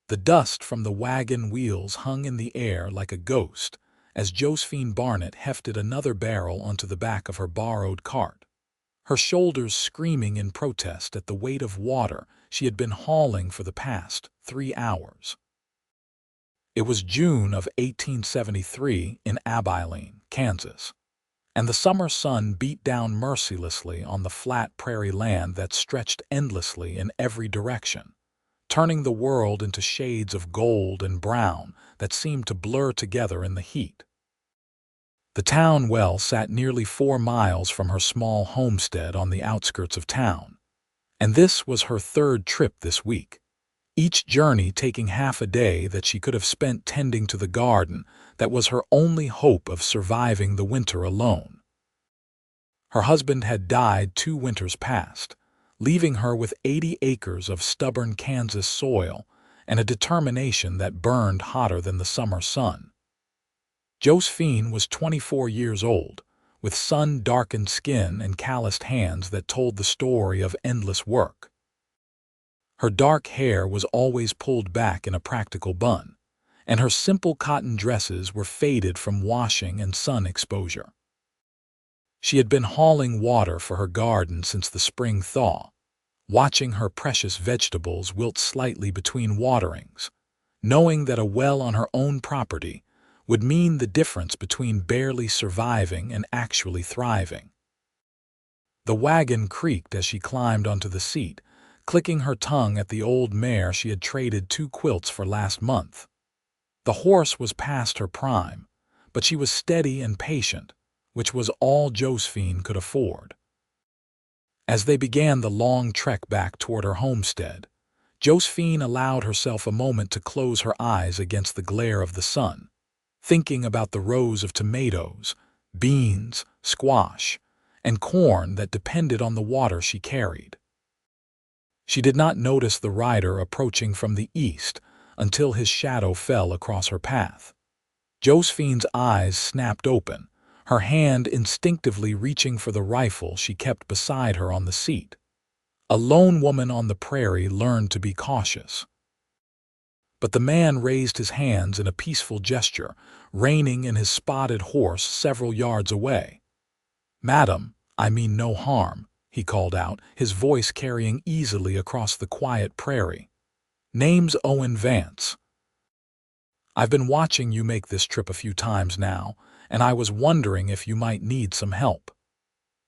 The dust from the wagon wheels hung in the air like a ghost as Josephine Barnett hefted another barrel onto the back of her borrowed cart, her shoulders screaming in protest at the weight of water she had been hauling for the past 3 hours. It was June of 1873 in Abilene, Kansas, and the summer sun beat down mercilessly on the flat prairie land that stretched endlessly in every direction, turning the world into shades of gold and brown that seemed to blur together in the heat. The town well sat nearly 4 miles from her small homestead on the outskirts of town, and this was her third trip this week, each journey taking half a day that she could have spent tending to the garden that was her only hope of surviving the winter alone. Her husband had died 2 winters past, leaving her with 80 acres of stubborn Kansas soil and a determination that burned hotter than the summer sun. Josephine was 24 years old, with sun-darkened skin and calloused hands that told the story of endless work. Her dark hair was always pulled back in a practical bun, and her simple cotton dresses were faded from washing and sun exposure. She had been hauling water for her garden since the spring thaw, watching her precious vegetables wilt slightly between waterings, knowing that a well on her own property would mean the difference between barely surviving and actually thriving. The wagon creaked as she climbed onto the seat, clicking her tongue at the old mare she had traded 2 quilts for last month. The horse was past her prime, but she was steady and patient, which was all Josephine could afford. As they began the long trek back toward her homestead, Josephine allowed herself a moment to close her eyes against the glare of the sun, thinking about the rows of tomatoes, beans, squash, and corn that depended on the water she carried. She did not notice the rider approaching from the east until his shadow fell across her path. Josephine's eyes snapped open, her hand instinctively reaching for the rifle she kept beside her on the seat. A lone woman on the prairie learned to be cautious. But the man raised his hands in a peaceful gesture, reining in his spotted horse several yards away. "Madam, I mean no harm," he called out, his voice carrying easily across the quiet prairie. "Name's Owen Vance. I've been watching you make this trip a few times now, and I was wondering if you might need some help."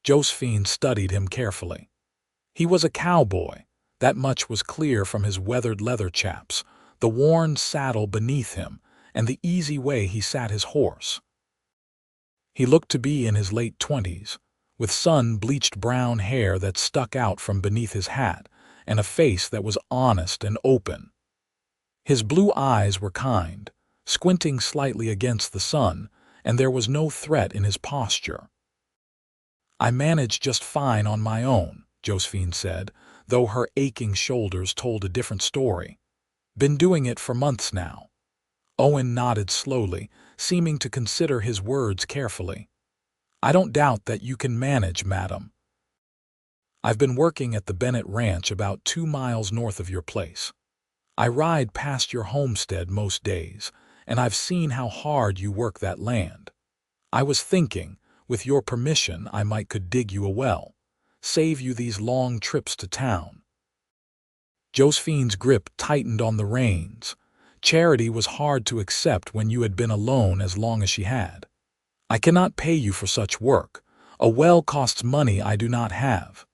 Josephine studied him carefully. He was a cowboy. That much was clear from his weathered leather chaps, the worn saddle beneath him, and the easy way he sat his horse. He looked to be in his late 20s, with sun-bleached brown hair that stuck out from beneath his hat, and a face that was honest and open. His blue eyes were kind, squinting slightly against the sun, and there was no threat in his posture. "I manage just fine on my own," Josephine said, though her aching shoulders told a different story. "Been doing it for months now." Owen nodded slowly, seeming to consider his words carefully. "I don't doubt that you can manage, madam. I've been working at the Bennett Ranch about 2 miles north of your place. I ride past your homestead most days, and I've seen how hard you work that land. I was thinking, with your permission, I could dig you a well, save you these long trips to town." Josephine's grip tightened on the reins. Charity was hard to accept when you had been alone as long as she had. "I cannot pay you for such work. A well costs money I do not have."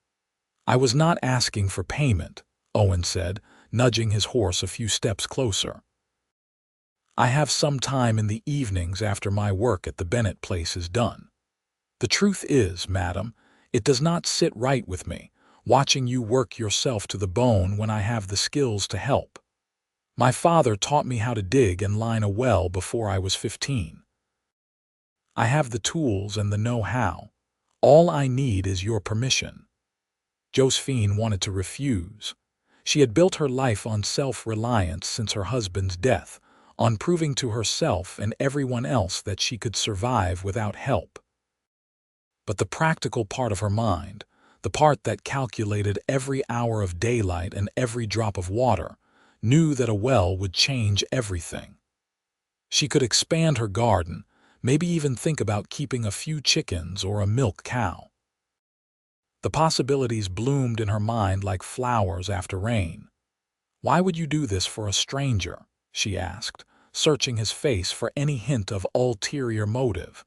"I was not asking for payment," Owen said, nudging his horse a few steps closer. "I have some time in the evenings after my work at the Bennett place is done. The truth is, madam, it does not sit right with me, watching you work yourself to the bone when I have the skills to help. My father taught me how to dig and line a well before I was 15. I have the tools and the know-how. All I need is your permission." Josephine wanted to refuse. She had built her life on self-reliance since her husband's death, on proving to herself and everyone else that she could survive without help. But the practical part of her mind, the part that calculated every hour of daylight and every drop of water, knew that a well would change everything. She could expand her garden, maybe even think about keeping a few chickens or a milk cow. The possibilities bloomed in her mind like flowers after rain. "Why would you do this for a stranger?" she asked, searching his face for any hint of ulterior motive.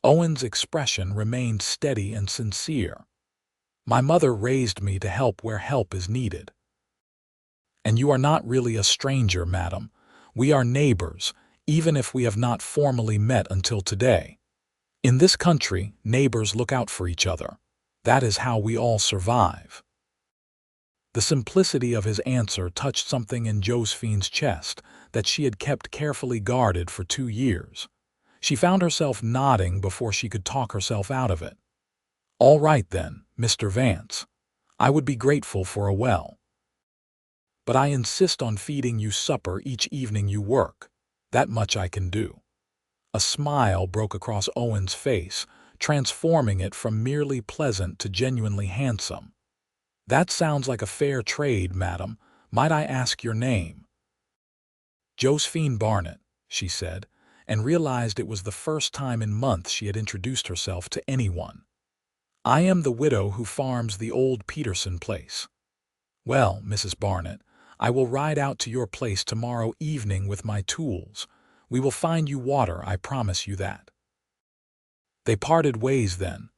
Owen's expression remained steady and sincere. "My mother raised me to help where help is needed." "And you are not really a stranger, madam. We are neighbors, even if we have not formally met until today. In this country, neighbors look out for each other. That is how we all survive." The simplicity of his answer touched something in Josephine's chest that she had kept carefully guarded for 2 years. She found herself nodding before she could talk herself out of it. "All right then, Mr. Vance. I would be grateful for a well. But I insist on feeding you supper each evening you work. That much I can do." A smile broke across Owen's face, transforming it from merely pleasant to genuinely handsome. "That sounds like a fair trade, madam. Might I ask your name?" "Josephine Barnett," she said, and realized it was the first time in months she had introduced herself to anyone. "I am the widow who farms the old Peterson place." "Well, Mrs. Barnett, I will ride out to your place tomorrow evening with my tools. We will find you water, I promise you that." They parted ways then,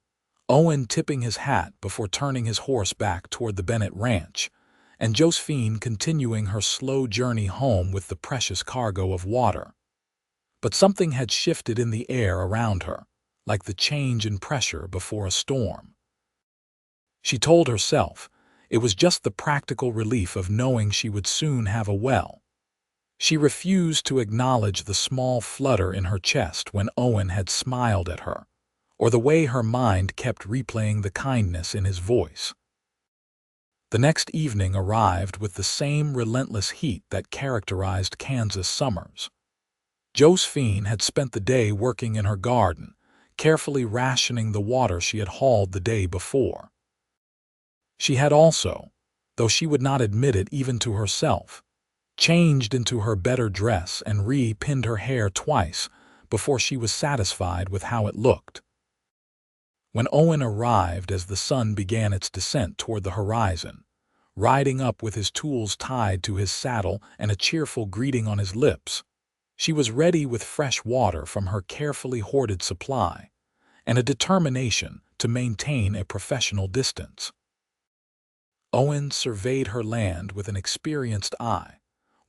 Owen tipping his hat before turning his horse back toward the Bennett ranch, and Josephine continuing her slow journey home with the precious cargo of water. But something had shifted in the air around her, like the change in pressure before a storm. She told herself it was just the practical relief of knowing she would soon have a well. She refused to acknowledge the small flutter in her chest when Owen had smiled at her, or the way her mind kept replaying the kindness in his voice. The next evening arrived with the same relentless heat that characterized Kansas summers. Josephine had spent the day working in her garden, carefully rationing the water she had hauled the day before. She had also, though she would not admit it even to herself, changed into her better dress and re-pinned her hair twice before she was satisfied with how it looked. When Owen arrived as the sun began its descent toward the horizon, riding up with his tools tied to his saddle and a cheerful greeting on his lips, she was ready with fresh water from her carefully hoarded supply and a determination to maintain a professional distance. Owen surveyed her land with an experienced eye,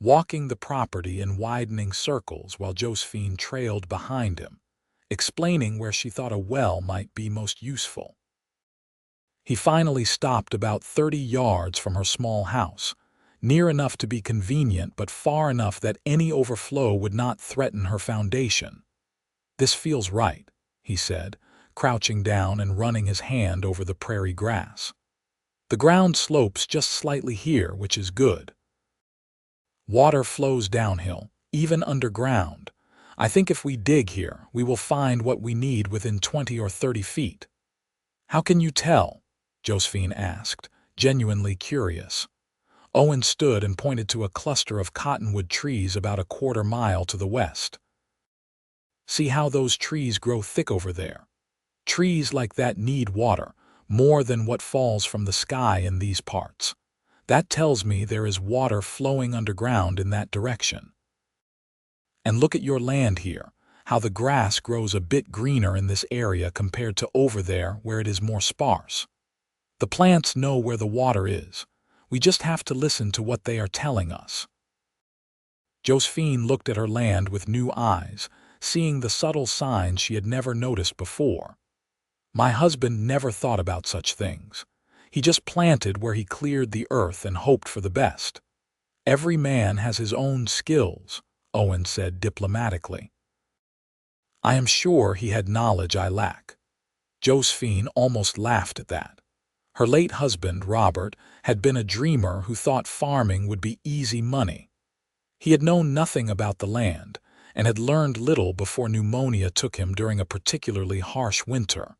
walking the property in widening circles while Josephine trailed behind him, explaining where she thought a well might be most useful. He finally stopped about 30 yards from her small house, near enough to be convenient but far enough that any overflow would not threaten her foundation. "This feels right," he said, crouching down and running his hand over the prairie grass. "The ground slopes just slightly here, which is good. Water flows downhill, even underground. I think if we dig here, we will find what we need within 20 or 30 feet. "How can you tell?" Josephine asked, genuinely curious. Owen stood and pointed to a cluster of cottonwood trees about a quarter-mile to the west. "See how those trees grow thick over there? Trees like that need water, more than what falls from the sky in these parts. That tells me there is water flowing underground in that direction. And look at your land here, how the grass grows a bit greener in this area compared to over there where it is more sparse. The plants know where the water is. We just have to listen to what they are telling us." Josephine looked at her land with new eyes, seeing the subtle signs she had never noticed before. "My husband never thought about such things. He just planted where he cleared the earth and hoped for the best. Every man has his own skills," Owen said diplomatically. "I am sure he had knowledge I lack." Josephine almost laughed at that. Her late husband, Robert, had been a dreamer who thought farming would be easy money. He had known nothing about the land and had learned little before pneumonia took him during a particularly harsh winter.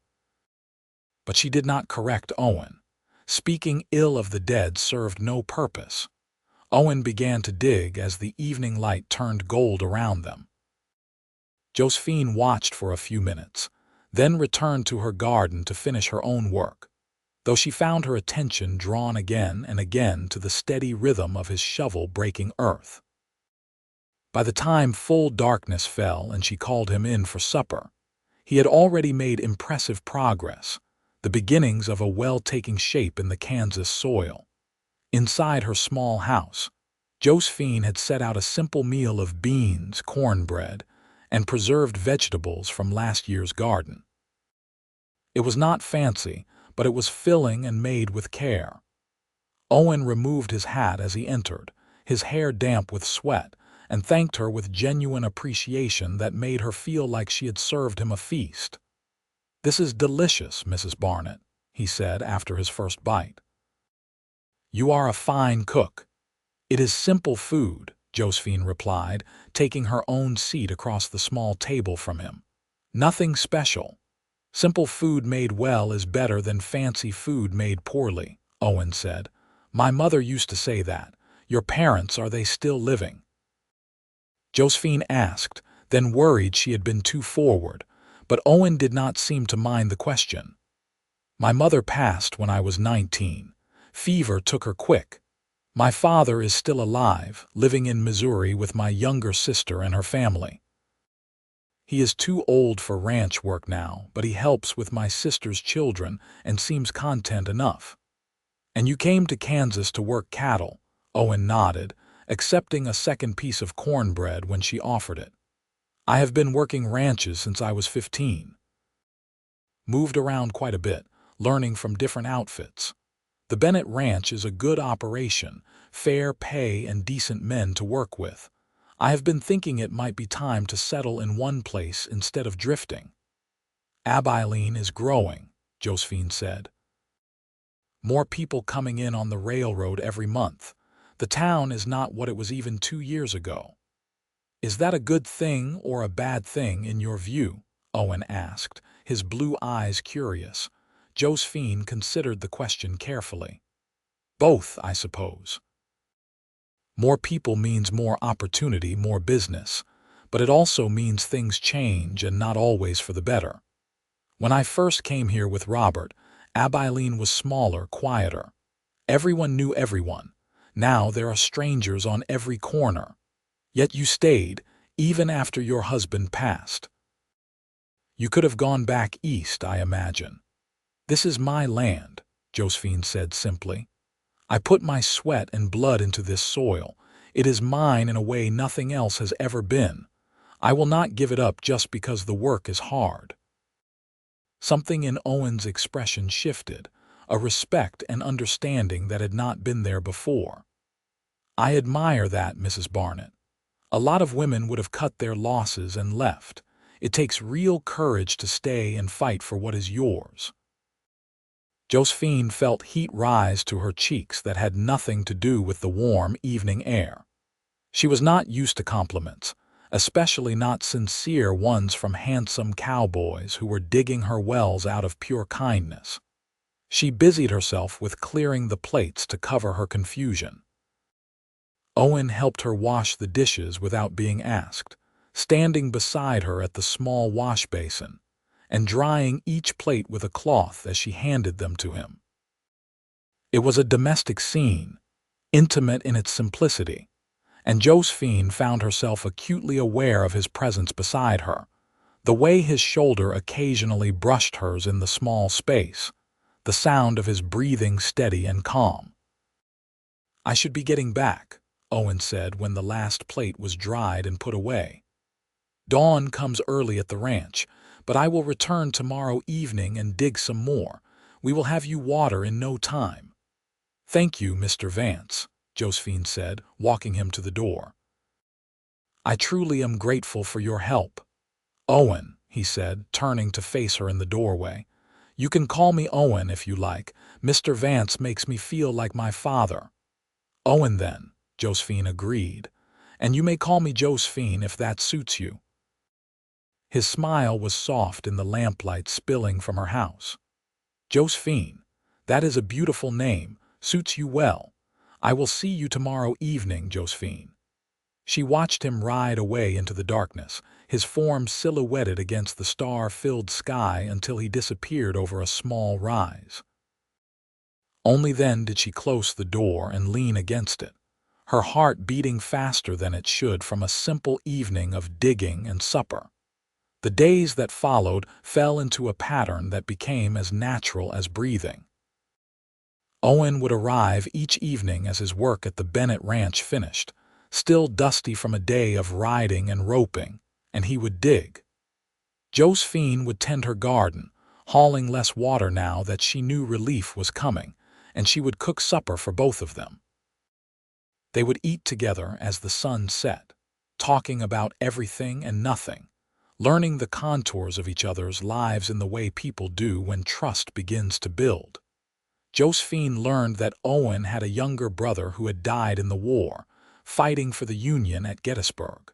But she did not correct Owen. Speaking ill of the dead served no purpose. Owen began to dig as the evening light turned gold around them. Josephine watched for a few minutes, then returned to her garden to finish her own work, though she found her attention drawn again and again to the steady rhythm of his shovel breaking earth. By the time full darkness fell and she called him in for supper, he had already made impressive progress, the beginnings of a well taking shape in the Kansas soil. Inside her small house, Josephine had set out a simple meal of beans, cornbread, and preserved vegetables from last year's garden. It was not fancy, but it was filling and made with care. Owen removed his hat as he entered, his hair damp with sweat, and thanked her with genuine appreciation that made her feel like she had served him a feast. "This is delicious, Mrs. Barnett," he said after his first bite. "You are a fine cook." "It is simple food," Josephine replied, taking her own seat across the small table from him. "Nothing special. Simple food made well is better than fancy food made poorly," Owen said. "My mother used to say that. Your parents, are they still living?" Josephine asked, then worried she had been too forward, but Owen did not seem to mind the question. "My mother passed when I was 19. Fever took her quick. My father is still alive, living in Missouri with my younger sister and her family. He is too old for ranch work now, but he helps with my sister's children and seems content enough." "And you came to Kansas to work cattle?" Owen nodded, accepting a second piece of cornbread when she offered it. "I have been working ranches since I was 15. Moved around quite a bit, learning from different outfits. The Bennett Ranch is a good operation, fair pay and decent men to work with. I have been thinking it might be time to settle in one place instead of drifting." "Abilene is growing," Josephine said. "More people coming in on the railroad every month. The town is not what it was even 2 years ago." "Is that a good thing or a bad thing in your view?" Owen asked, his blue eyes curious. Josephine considered the question carefully. "Both, I suppose. More people means more opportunity, more business, but it also means things change and not always for the better. When I first came here with Robert, Abilene was smaller, quieter. Everyone knew everyone. Now there are strangers on every corner. Yet you stayed, even after your husband passed. You could have gone back east, I imagine." "This is my land," Josephine said simply. "I put my sweat and blood into this soil. It is mine in a way nothing else has ever been. I will not give it up just because the work is hard." Something in Owen's expression shifted, a respect and understanding that had not been there before. "I admire that, Mrs. Barnett. A lot of women would have cut their losses and left. It takes real courage to stay and fight for what is yours." Josephine felt heat rise to her cheeks that had nothing to do with the warm evening air. She was not used to compliments, especially not sincere ones from handsome cowboys who were digging her wells out of pure kindness. She busied herself with clearing the plates to cover her confusion. Owen helped her wash the dishes without being asked, standing beside her at the small wash basin, and drying each plate with a cloth as she handed them to him. It was a domestic scene, intimate in its simplicity, and Josephine found herself acutely aware of his presence beside her, the way his shoulder occasionally brushed hers in the small space, the sound of his breathing steady and calm. "I should be getting back," Owen said when the last plate was dried and put away. "Dawn comes early at the ranch, but I will return tomorrow evening and dig some more. We will have you water in no time." "Thank you, Mr. Vance," Josephine said, walking him to the door. "I truly am grateful for your help." "Owen," he said, turning to face her in the doorway. "You can call me Owen if you like. Mr. Vance makes me feel like my father." "Owen then," Josephine agreed. "And you may call me Josephine if that suits you." His smile was soft in the lamplight spilling from her house. "Josephine, that is a beautiful name, suits you well. I will see you tomorrow evening, Josephine. She watched him ride away into the darkness, his form silhouetted against the star-filled sky until he disappeared over a small rise. Only then did she close the door and lean against it, her heart beating faster than it should from a simple evening of digging and supper. The days that followed fell into a pattern that became as natural as breathing. Owen would arrive each evening as his work at the Bennett Ranch finished, still dusty from a day of riding and roping, and he would dig. Josephine would tend her garden, hauling less water now that she knew relief was coming, and she would cook supper for both of them. They would eat together as the sun set, talking about everything and nothing, learning the contours of each other's lives in the way people do when trust begins to build. Josephine learned that Owen had a younger brother who had died in the war, fighting for the Union at Gettysburg.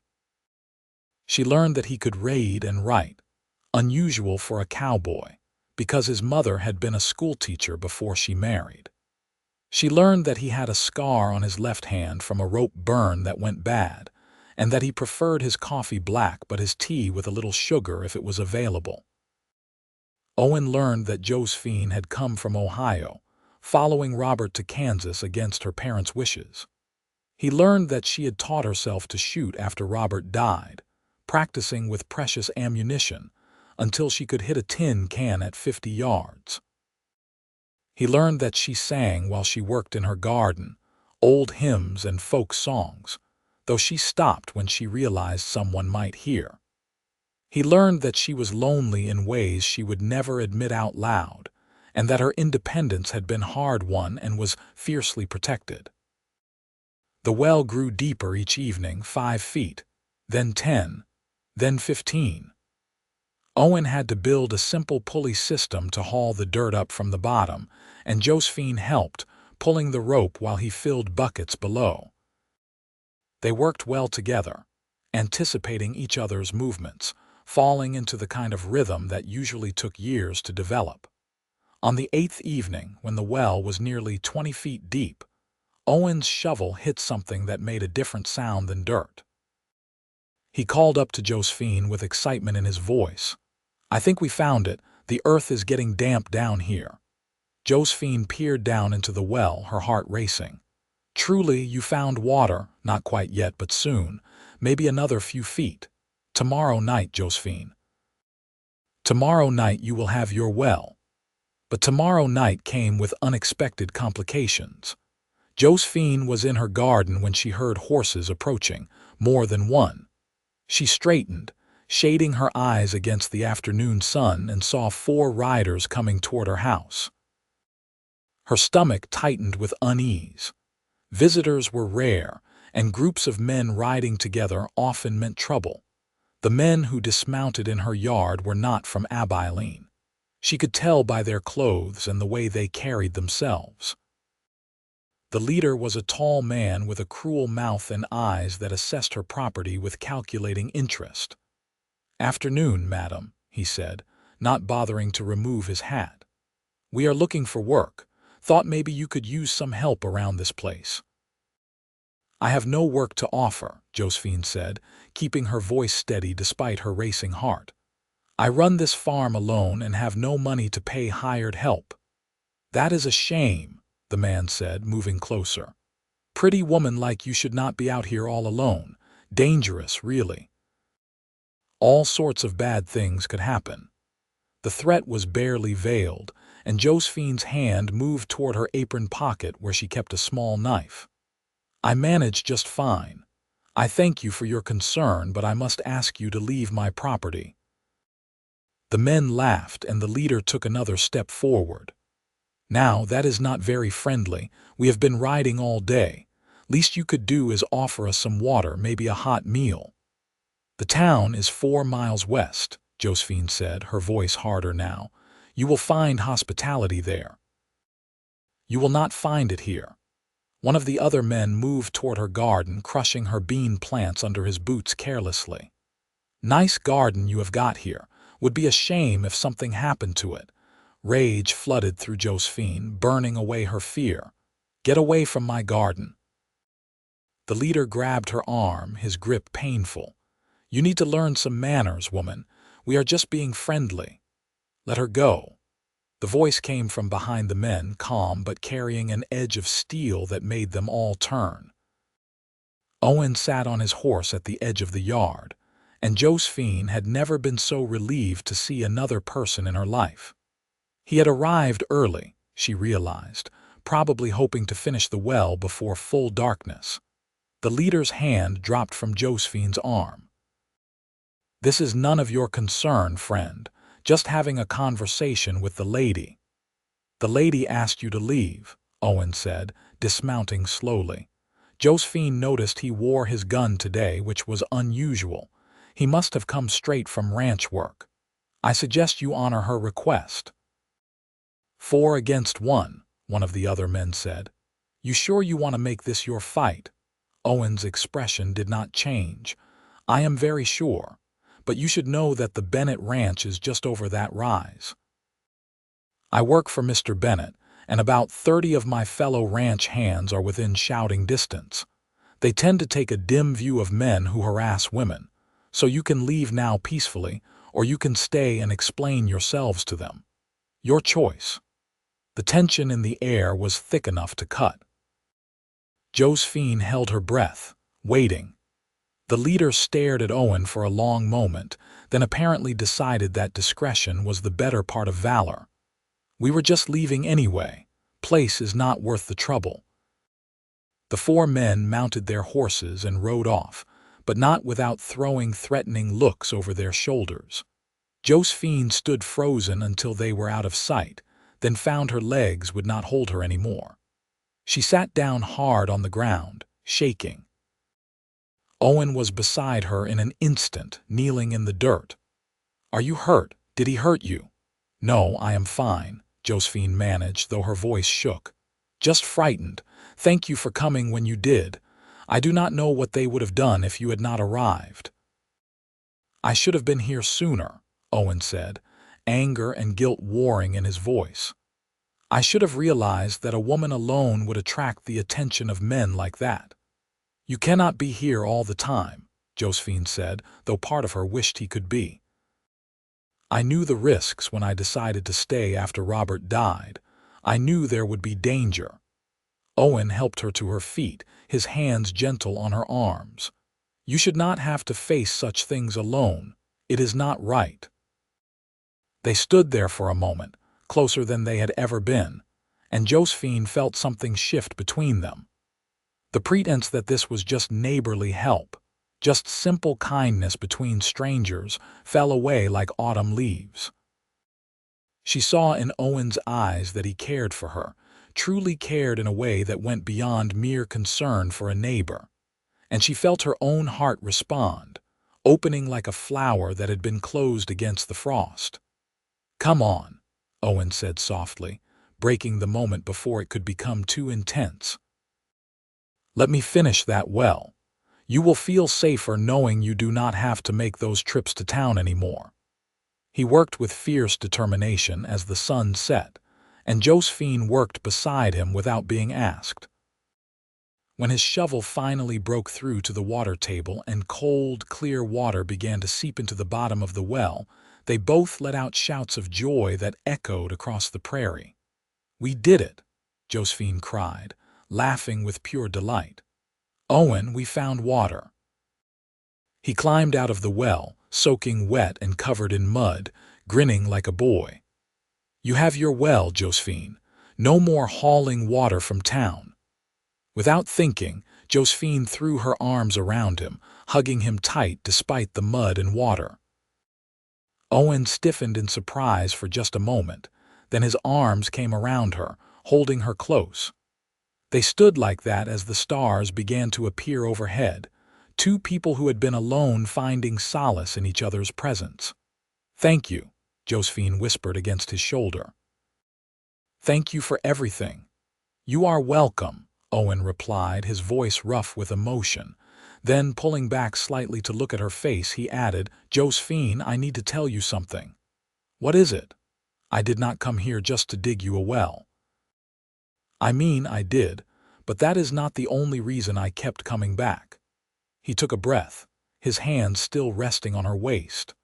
She learned that he could read and write, unusual for a cowboy, because his mother had been a schoolteacher before she married. She learned that he had a scar on his left hand from a rope burn that went bad, and that he preferred his coffee black but his tea with a little sugar if it was available. Owen learned that Josephine had come from Ohio, following Robert to Kansas against her parents' wishes. He learned that she had taught herself to shoot after Robert died, practicing with precious ammunition until she could hit a tin can at 50 yards. He learned that she sang while she worked in her garden, old hymns and folk songs, though she stopped when she realized someone might hear. He learned that she was lonely in ways she would never admit out loud, and that her independence had been hard-won and was fiercely protected. The well grew deeper each evening, 5 feet, then 10, then 15. Owen had to build a simple pulley system to haul the dirt up from the bottom, and Josephine helped, pulling the rope while he filled buckets below. They worked well together, anticipating each other's movements, falling into the kind of rhythm that usually took years to develop. On the 8th evening, when the well was nearly 20 feet deep, Owen's shovel hit something that made a different sound than dirt. He called up to Josephine with excitement in his voice. "I think we found it. The earth is getting damp down here." Josephine peered down into the well, her heart racing. "Truly, you found water, not quite yet, but soon, maybe another few feet. Tomorrow night, Josephine. Tomorrow night you will have your well." But tomorrow night came with unexpected complications. Josephine was in her garden when she heard horses approaching, more than one. She straightened, shading her eyes against the afternoon sun, and saw 4 riders coming toward her house. Her stomach tightened with unease. Visitors were rare, and groups of men riding together often meant trouble. The men who dismounted in her yard were not from Abilene. She could tell by their clothes and the way they carried themselves. The leader was a tall man with a cruel mouth and eyes that assessed her property with calculating interest. "Afternoon, madam," he said, not bothering to remove his hat. "We are looking for work. Thought maybe you could use some help around this place." "I have no work to offer," Josephine said, keeping her voice steady despite her racing heart. "I run this farm alone and have no money to pay hired help." "That is a shame," the man said, moving closer. "Pretty woman like you should not be out here all alone. Dangerous, really." All sorts of bad things could happen. The threat was barely veiled, and Josephine's hand moved toward her apron pocket where she kept a small knife. "I manage just fine. I thank you for your concern, but I must ask you to leave my property." The men laughed, and the leader took another step forward. "Now, that is not very friendly. We have been riding all day. Least you could do is offer us some water, maybe a hot meal." "The town is 4 miles west," Josephine said, her voice harder now. "You will find hospitality there." "You will not find it here." One of the other men moved toward her garden, crushing her bean plants under his boots carelessly. "Nice garden you have got here. Would be a shame if something happened to it." Rage flooded through Josephine, burning away her fear. Get away from my garden." The leader grabbed her arm, his grip painful. "You need to learn some manners, woman. We are just being friendly. Let her go." The voice came from behind the men, calm but carrying an edge of steel that made them all turn. Owen sat on his horse at the edge of the yard, and Josephine had never been so relieved to see another person in her life. He had arrived early, she realized, probably hoping to finish the well before full darkness. The leader's hand dropped from Josephine's arm. "This is none of your concern, friend. Just having a conversation with the lady." "The lady asked you to leave," Owen said, dismounting slowly. Josephine noticed he wore his gun today, which was unusual. He must have come straight from ranch work. "I suggest you honor her request." "4 against 1, one of the other men said. "You sure you want to make this your fight?" Owen's expression did not change. "I am very sure. But you should know that the Bennett Ranch is just over that rise. I work for Mr. Bennett, and about 30 of my fellow ranch hands are within shouting distance. They tend to take a dim view of men who harass women, so you can leave now peacefully, or you can stay and explain yourselves to them. Your choice." The tension in the air was thick enough to cut. Josephine held her breath, waiting. The leader stared at Owen for a long moment, then apparently decided that discretion was the better part of valor. "We were just leaving anyway. Place is not worth the trouble." The 4 men mounted their horses and rode off, but not without throwing threatening looks over their shoulders. Josephine stood frozen until they were out of sight, then found her legs would not hold her anymore. She sat down hard on the ground, shaking. Owen was beside her in an instant, kneeling in the dirt. "Are you hurt? Did he hurt you?" "No, I am fine," Josephine managed, though her voice shook. "Just frightened. Thank you for coming when you did. I do not know what they would have done if you had not arrived." "I should have been here sooner," Owen said, anger and guilt warring in his voice. "I should have realized that a woman alone would attract the attention of men like that." "You cannot be here all the time," Josephine said, though part of her wished he could be. "I knew the risks when I decided to stay after Robert died. I knew there would be danger." Owen helped her to her feet, his hands gentle on her arms. "You should not have to face such things alone. It is not right." They stood there for a moment, closer than they had ever been, and Josephine felt something shift between them. The pretense that this was just neighborly help, just simple kindness between strangers, fell away like autumn leaves. She saw in Owen's eyes that he cared for her, truly cared in a way that went beyond mere concern for a neighbor. And she felt her own heart respond, opening like a flower that had been closed against the frost. "Come on," Owen said softly, breaking the moment before it could become too intense. "Let me finish that well. You will feel safer knowing you do not have to make those trips to town anymore." He worked with fierce determination as the sun set, and Josephine worked beside him without being asked. When his shovel finally broke through to the water table and cold, clear water began to seep into the bottom of the well, they both let out shouts of joy that echoed across the prairie. "We did it!" Josephine cried, laughing with pure delight. "Owen, we found water." He climbed out of the well, soaking wet and covered in mud, grinning like a boy. "You have your well, Josephine. No more hauling water from town." Without thinking, Josephine threw her arms around him, hugging him tight despite the mud and water. Owen stiffened in surprise for just a moment, then his arms came around her, holding her close. They stood like that as the stars began to appear overhead, 2 people who had been alone finding solace in each other's presence. "Thank you," Josephine whispered against his shoulder. "Thank you for everything." "You are welcome," Owen replied, his voice rough with emotion. Then, pulling back slightly to look at her face, he added, "Josephine, I need to tell you something." "What is it?" "I did not come here just to dig you a well." "I mean, I did, but that is not the only reason I kept coming back." He took a breath, his hand still resting on her waist.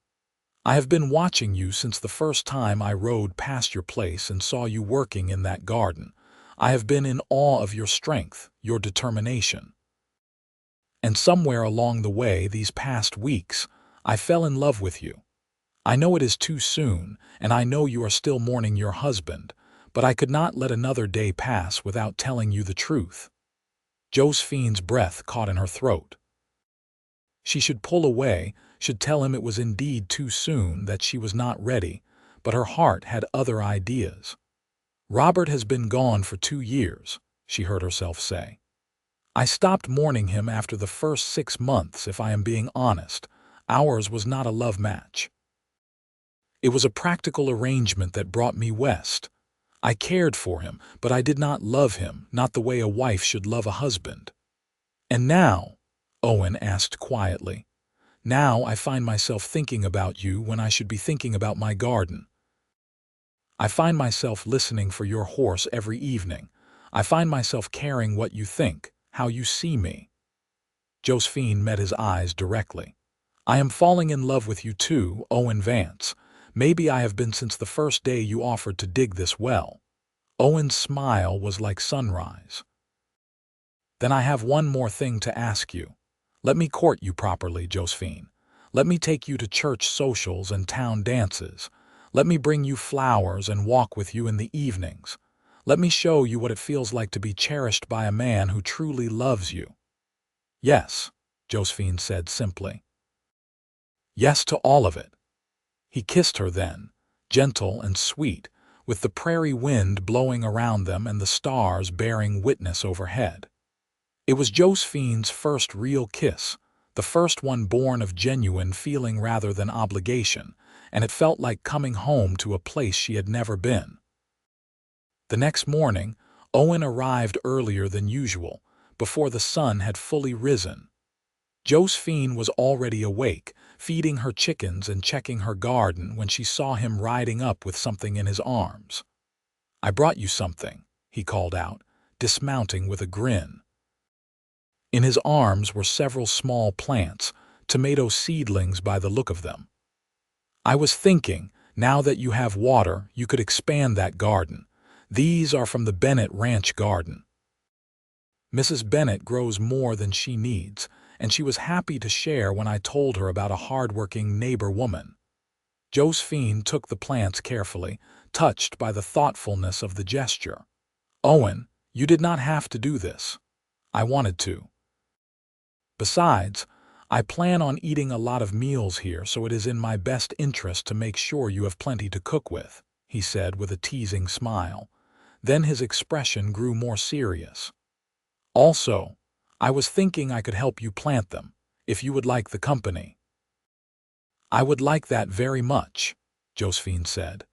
"I have been watching you since the first time I rode past your place and saw you working in that garden. I have been in awe of your strength, your determination. And somewhere along the way these past weeks, I fell in love with you. I know it is too soon, and I know you are still mourning your husband, but I could not let another day pass without telling you the truth." Josephine's breath caught in her throat. She should pull away, should tell him it was indeed too soon, that she was not ready, but her heart had other ideas. "Robert has been gone for 2 years," she heard herself say. "I stopped mourning him after the first 6 months, if I am being honest. Ours was not a love match. It was a practical arrangement that brought me west. I cared for him, but I did not love him, not the way a wife should love a husband. And now," Owen asked quietly, "now I find myself thinking about you when I should be thinking about my garden. I find myself listening for your horse every evening. I find myself caring what you think, how you see me." Josephine met his eyes directly. "I am falling in love with you too, Owen Vance. Maybe I have been since the first day you offered to dig this well." Owen's smile was like sunrise. "Then I have one more thing to ask you. Let me court you properly, Josephine. Let me take you to church socials and town dances. Let me bring you flowers and walk with you in the evenings. Let me show you what it feels like to be cherished by a man who truly loves you." "Yes," Josephine said simply. "Yes to all of it." He kissed her then, gentle and sweet, with the prairie wind blowing around them and the stars bearing witness overhead. It was Josephine's first real kiss, the first one born of genuine feeling rather than obligation, and it felt like coming home to a place she had never been. The next morning, Owen arrived earlier than usual, before the sun had fully risen. Josephine was already awake, feeding her chickens and checking her garden when she saw him riding up with something in his arms. "I brought you something," he called out, dismounting with a grin. In his arms were several small plants, tomato seedlings by the look of them. "I was thinking, now that you have water, you could expand that garden. These are from the Bennett Ranch garden. Mrs. Bennett grows more than she needs, and she was happy to share when I told her about a hard-working neighbor woman." Josephine took the plants carefully, touched by the thoughtfulness of the gesture. "Owen, you did not have to do this. I wanted to. Besides, I plan on eating a lot of meals here, so it is in my best interest to make sure you have plenty to cook with," he said with a teasing smile. Then his expression grew more serious. "Also, I was thinking I could help you plant them, if you would like the company." "I would like that very much," Josephine said.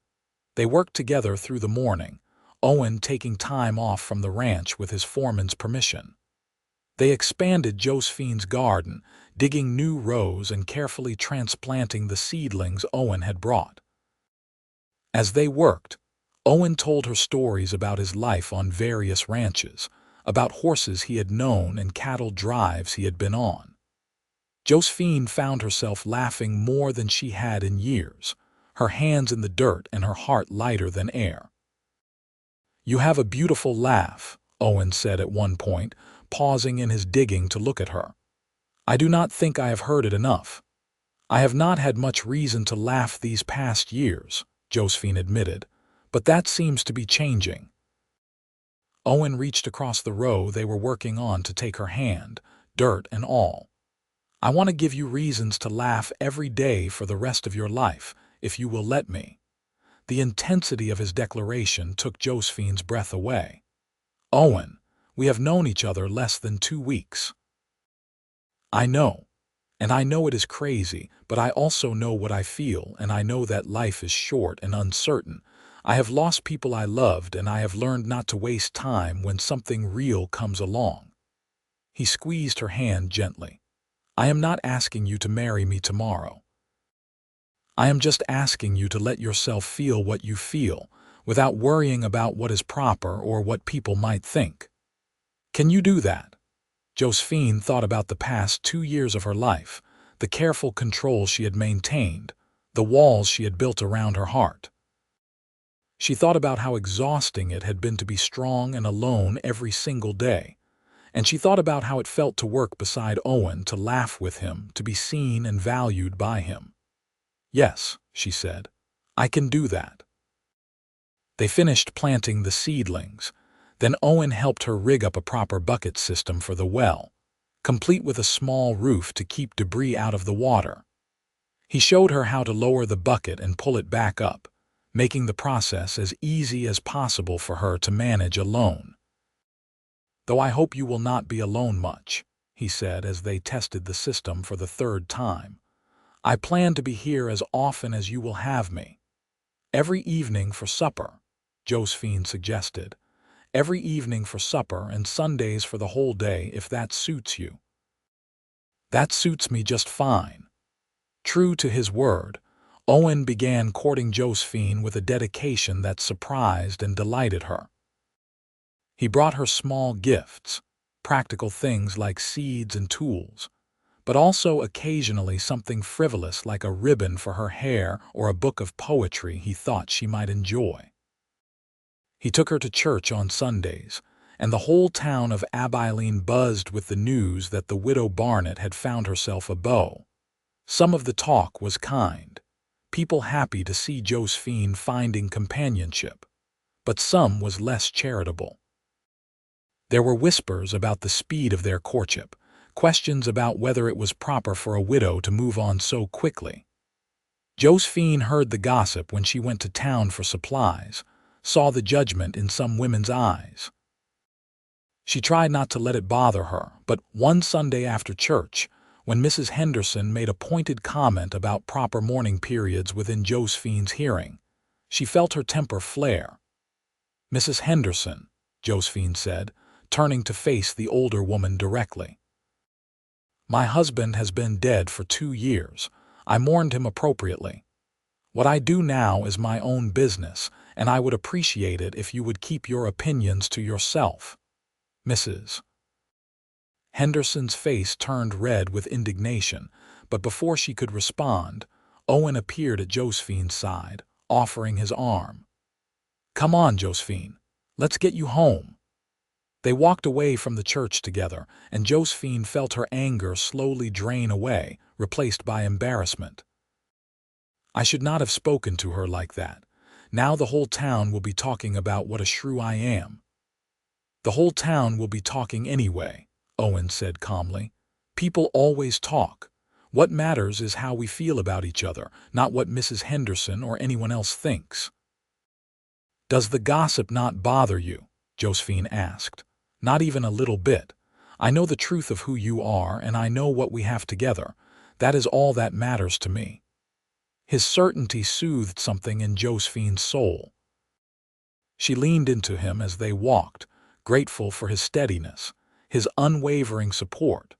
They worked together through the morning, Owen taking time off from the ranch with his foreman's permission. They expanded Josephine's garden, digging new rows and carefully transplanting the seedlings Owen had brought. As they worked, Owen told her stories about his life on various ranches, about horses he had known and cattle drives he had been on. Josephine found herself laughing more than she had in years, her hands in the dirt and her heart lighter than air. "You have a beautiful laugh," Owen said at one point, pausing in his digging to look at her. "I do not think I have heard it enough." "I have not had much reason to laugh these past years," Josephine admitted, "but that seems to be changing." Owen reached across the row they were working on to take her hand, dirt and all. "I want to give you reasons to laugh every day for the rest of your life, if you will let me." The intensity of his declaration took Josephine's breath away. "Owen, we have known each other less than 2 weeks. I know, and I know it is crazy, but I also know what I feel, and I know that life is short and uncertain. I have lost people I loved, and I have learned not to waste time when something real comes along." He squeezed her hand gently. "I am not asking you to marry me tomorrow. I am just asking you to let yourself feel what you feel, without worrying about what is proper or what people might think. Can you do that? Josephine thought about the past 2 years of her life, the careful control she had maintained, the walls she had built around her heart. She thought about how exhausting it had been to be strong and alone every single day, and she thought about how it felt to work beside Owen, to laugh with him, to be seen and valued by him. Yes, she said, I can do that. They finished planting the seedlings. Then Owen helped her rig up a proper bucket system for the well, complete with a small roof to keep debris out of the water. He showed her how to lower the bucket and pull it back up, making the process as easy as possible for her to manage alone. Though I hope you will not be alone much, he said as they tested the system for the third time. I plan to be here as often as you will have me. Every evening for supper, Josephine suggested. Every evening for supper and Sundays for the whole day if that suits you. That suits me just fine. True to his word, Owen began courting Josephine with a dedication that surprised and delighted her. He brought her small gifts, practical things like seeds and tools, but also occasionally something frivolous like a ribbon for her hair or a book of poetry he thought she might enjoy. He took her to church on Sundays, and the whole town of Abilene buzzed with the news that the widow Barnett had found herself a beau. Some of the talk was kind, people happy to see Josephine finding companionship, but some was less charitable. There were whispers about the speed of their courtship, questions about whether it was proper for a widow to move on so quickly. Josephine heard the gossip when she went to town for supplies, saw the judgment in some women's eyes. She tried not to let it bother her, but one Sunday after church, when Mrs. Henderson made a pointed comment about proper mourning periods within Josephine's hearing, she felt her temper flare. Mrs. Henderson, Josephine said, turning to face the older woman directly. My husband has been dead for 2 years. I mourned him appropriately. What I do now is my own business, and I would appreciate it if you would keep your opinions to yourself. Mrs. Henderson's face turned red with indignation, but before she could respond, Owen appeared at Josephine's side, offering his arm. Come on, Josephine, let's get you home. They walked away from the church together, and Josephine felt her anger slowly drain away, replaced by embarrassment. I should not have spoken to her like that. Now the whole town will be talking about what a shrew I am. The whole town will be talking anyway, Owen said calmly. People always talk. What matters is how we feel about each other, not what Mrs. Henderson or anyone else thinks. Does the gossip not bother you? Josephine asked. Not even a little bit. I know the truth of who you are, and I know what we have together. That is all that matters to me. His certainty soothed something in Josephine's soul. She leaned into him as they walked, grateful for his steadiness, his unwavering support.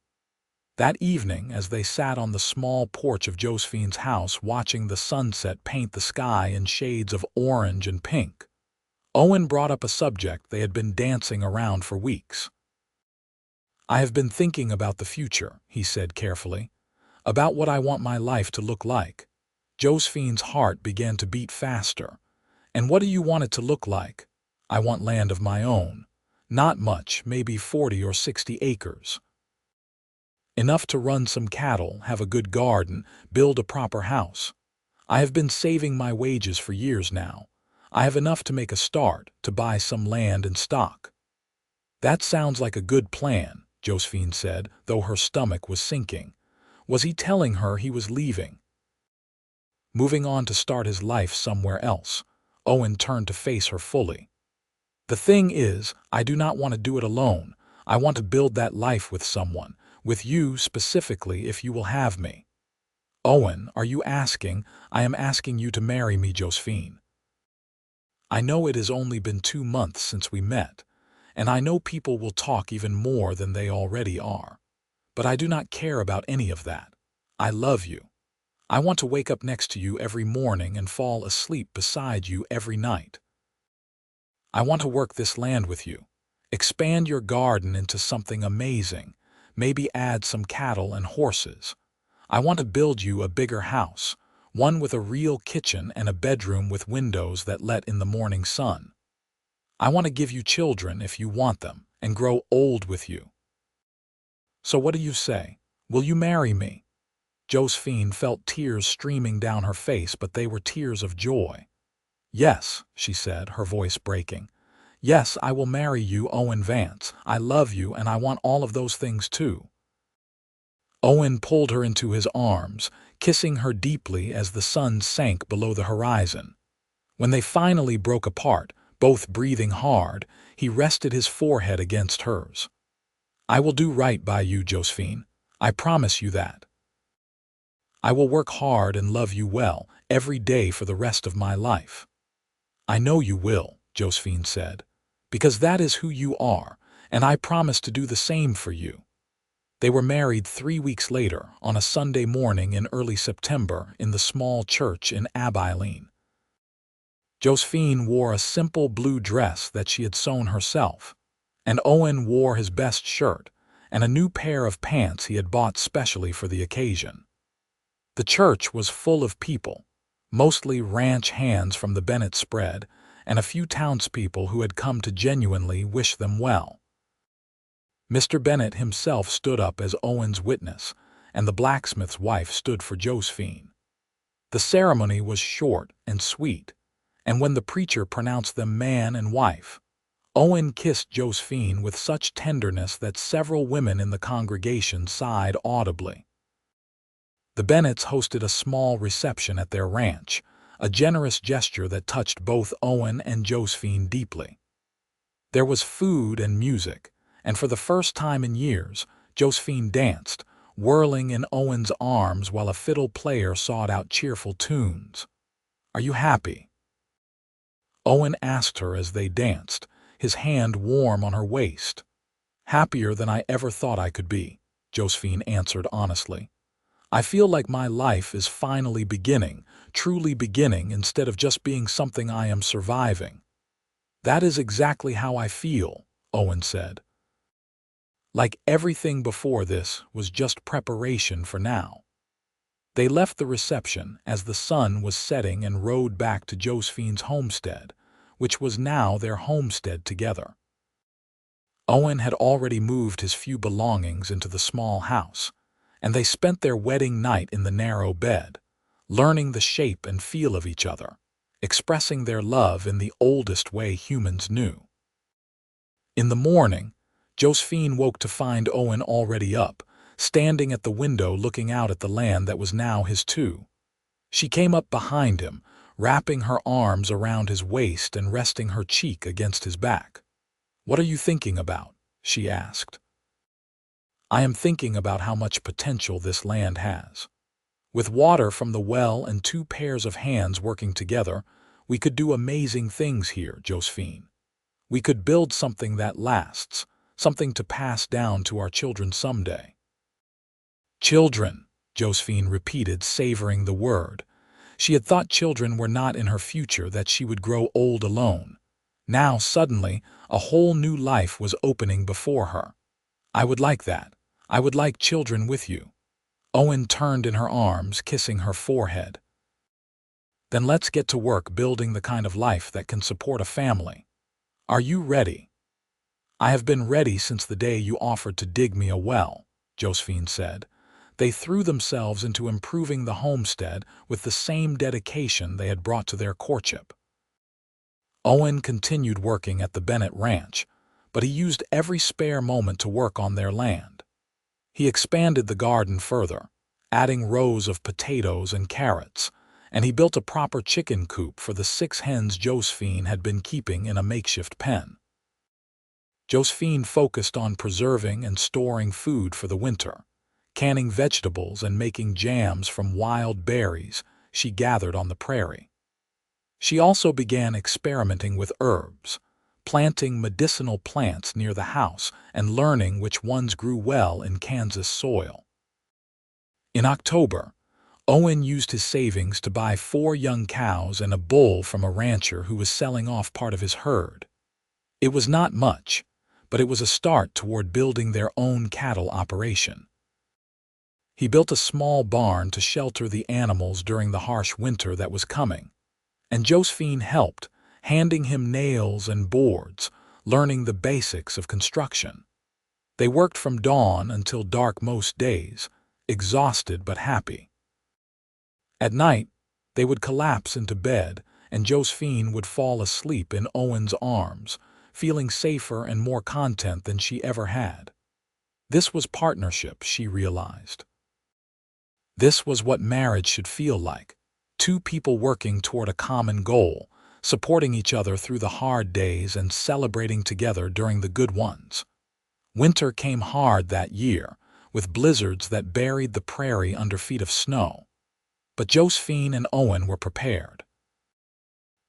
That evening, as they sat on the small porch of Josephine's house watching the sunset paint the sky in shades of orange and pink, Owen brought up a subject they had been dancing around for weeks. I have been thinking about the future, he said carefully, about what I want my life to look like. Josephine's heart began to beat faster. And what do you want it to look like? I want land of my own. Not much, maybe 40 or 60 acres. Enough to run some cattle, have a good garden, build a proper house. I have been saving my wages for years now. I have enough to make a start, to buy some land and stock. That sounds like a good plan, Josephine said, though her stomach was sinking. Was he telling her he was leaving? Moving on to start his life somewhere else? Owen turned to face her fully. The thing is, I do not want to do it alone. I want to build that life with someone, with you specifically if you will have me. Owen, are you asking? I am asking you to marry me, Josephine. I know it has only been 2 months since we met, and I know people will talk even more than they already are. But I do not care about any of that. I love you. I want to wake up next to you every morning and fall asleep beside you every night. I want to work this land with you, Expand your garden into something amazing. Maybe add some cattle and horses. I want to build you a bigger house, one with a real kitchen and a bedroom with windows that let in the morning sun. I want to give you children if you want them, and grow old with you. So what do you say? Will you marry me? Josephine felt tears streaming down her face, but they were tears of joy. Yes, she said, her voice breaking. Yes, I will marry you, Owen Vance. I love you, and I want all of those things too. Owen pulled her into his arms, kissing her deeply as the sun sank below the horizon. When they finally broke apart, both breathing hard, he rested his forehead against hers. I will do right by you, Josephine. I promise you that. I will work hard and love you well every day for the rest of my life. I know you will, Josephine said, because that is who you are, and I promise to do the same for you. They were married 3 weeks later, on a Sunday morning in early September, in the small church in Abilene. Josephine wore a simple blue dress that she had sewn herself, and Owen wore his best shirt and a new pair of pants he had bought specially for the occasion. The church was full of people, mostly ranch hands from the Bennett spread, and a few townspeople who had come to genuinely wish them well. Mr. Bennett himself stood up as Owen's witness, and the blacksmith's wife stood for Josephine. The ceremony was short and sweet, and when the preacher pronounced them man and wife, Owen kissed Josephine with such tenderness that several women in the congregation sighed audibly. The Bennetts hosted a small reception at their ranch, a generous gesture that touched both Owen and Josephine deeply. There was food and music, and for the first time in years, Josephine danced, whirling in Owen's arms while a fiddle player sought out cheerful tunes. Are you happy? Owen asked her as they danced, his hand warm on her waist. Happier than I ever thought I could be, Josephine answered honestly. I feel like my life is finally beginning, truly beginning, instead of just being something I am surviving. That is exactly how I feel, Owen said. Like everything before this was just preparation for now. They left the reception as the sun was setting and rode back to Josephine's homestead, which was now their homestead together. Owen had already moved his few belongings into the small house, and they spent their wedding night in the narrow bed, learning the shape and feel of each other, expressing their love in the oldest way humans knew. In the morning, Josephine woke to find Owen already up, standing at the window looking out at the land that was now his too. She came up behind him, wrapping her arms around his waist and resting her cheek against his back. "What are you thinking about?" she asked. "I am thinking about how much potential this land has. With water from the well and 2 pairs of hands working together, we could do amazing things here, Josephine. We could build something that lasts, something to pass down to our children someday." "Children," Josephine repeated, savoring the word. She had thought children were not in her future, that she would grow old alone. Now, suddenly, a whole new life was opening before her. "I would like that. I would like children with you." Owen turned in her arms, kissing her forehead. "Then let's get to work building the kind of life that can support a family. Are you ready?" "I have been ready since the day you offered to dig me a well," Josephine said. They threw themselves into improving the homestead with the same dedication they had brought to their courtship. Owen continued working at the Bennett ranch, but he used every spare moment to work on their land. He expanded the garden further, adding rows of potatoes and carrots, and he built a proper chicken coop for the 6 hens Josephine had been keeping in a makeshift pen. Josephine focused on preserving and storing food for the winter, canning vegetables and making jams from wild berries she gathered on the prairie. She also began experimenting with herbs, planting medicinal plants near the house and learning which ones grew well in Kansas soil. In October, Owen used his savings to buy 4 young cows and a bull from a rancher who was selling off part of his herd. It was not much, but it was a start toward building their own cattle operation. He built a small barn to shelter the animals during the harsh winter that was coming, and Josephine helped, handing him nails and boards, learning the basics of construction. They worked from dawn until dark most days, exhausted but happy. At night, they would collapse into bed, and Josephine would fall asleep in Owen's arms, feeling safer and more content than she ever had. This was partnership, she realized. This was what marriage should feel like, two people working toward a common goal, supporting each other through the hard days and celebrating together during the good ones. Winter came hard that year, with blizzards that buried the prairie under feet of snow. But Josephine and Owen were prepared.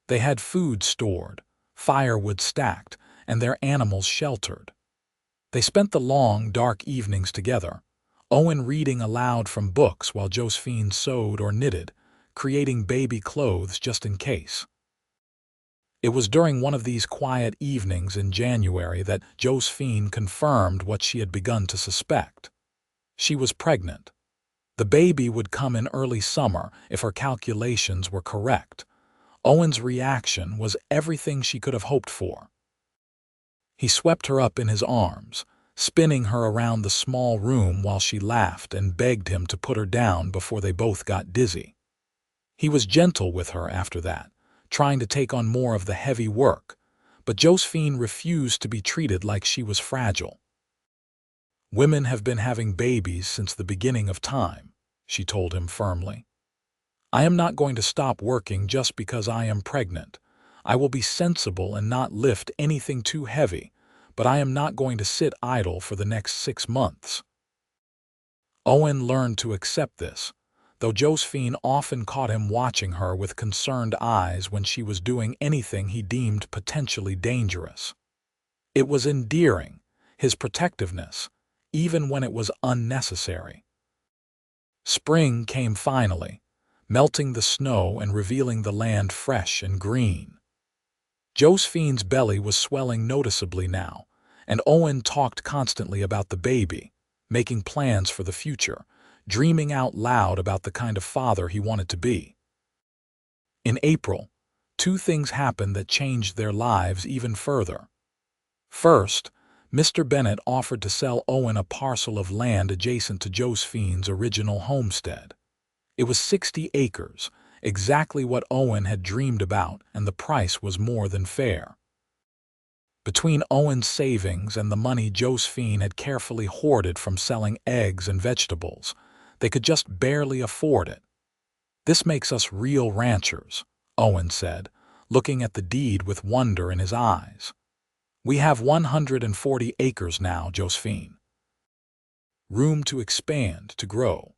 They had food stored, firewood stacked, and their animals sheltered. They spent the long, dark evenings together, Owen reading aloud from books while Josephine sewed or knitted, creating baby clothes just in case. It was during one of these quiet evenings in January that Josephine confirmed what she had begun to suspect. She was pregnant. The baby would come in early summer if her calculations were correct. Owen's reaction was everything she could have hoped for. He swept her up in his arms, spinning her around the small room while she laughed and begged him to put her down before they both got dizzy. He was gentle with her after that, trying to take on more of the heavy work, but Josephine refused to be treated like she was fragile. "Women have been having babies since the beginning of time," she told him firmly. "I am not going to stop working just because I am pregnant. I will be sensible and not lift anything too heavy, but I am not going to sit idle for the next 6 months." Owen learned to accept this, though Josephine often caught him watching her with concerned eyes when she was doing anything he deemed potentially dangerous. It was endearing, his protectiveness, even when it was unnecessary. Spring came finally, melting the snow and revealing the land fresh and green. Josephine's belly was swelling noticeably now, and Owen talked constantly about the baby, making plans for the future, dreaming out loud about the kind of father he wanted to be. In April, 2 things happened that changed their lives even further. First, Mr. Bennett offered to sell Owen a parcel of land adjacent to Josephine's original homestead. It was 60 acres, exactly what Owen had dreamed about, and the price was more than fair. Between Owen's savings and the money Josephine had carefully hoarded from selling eggs and vegetables, they could just barely afford it. "This makes us real ranchers," Owen said, looking at the deed with wonder in his eyes. "We have 140 acres now, Josephine. Room to expand, to grow."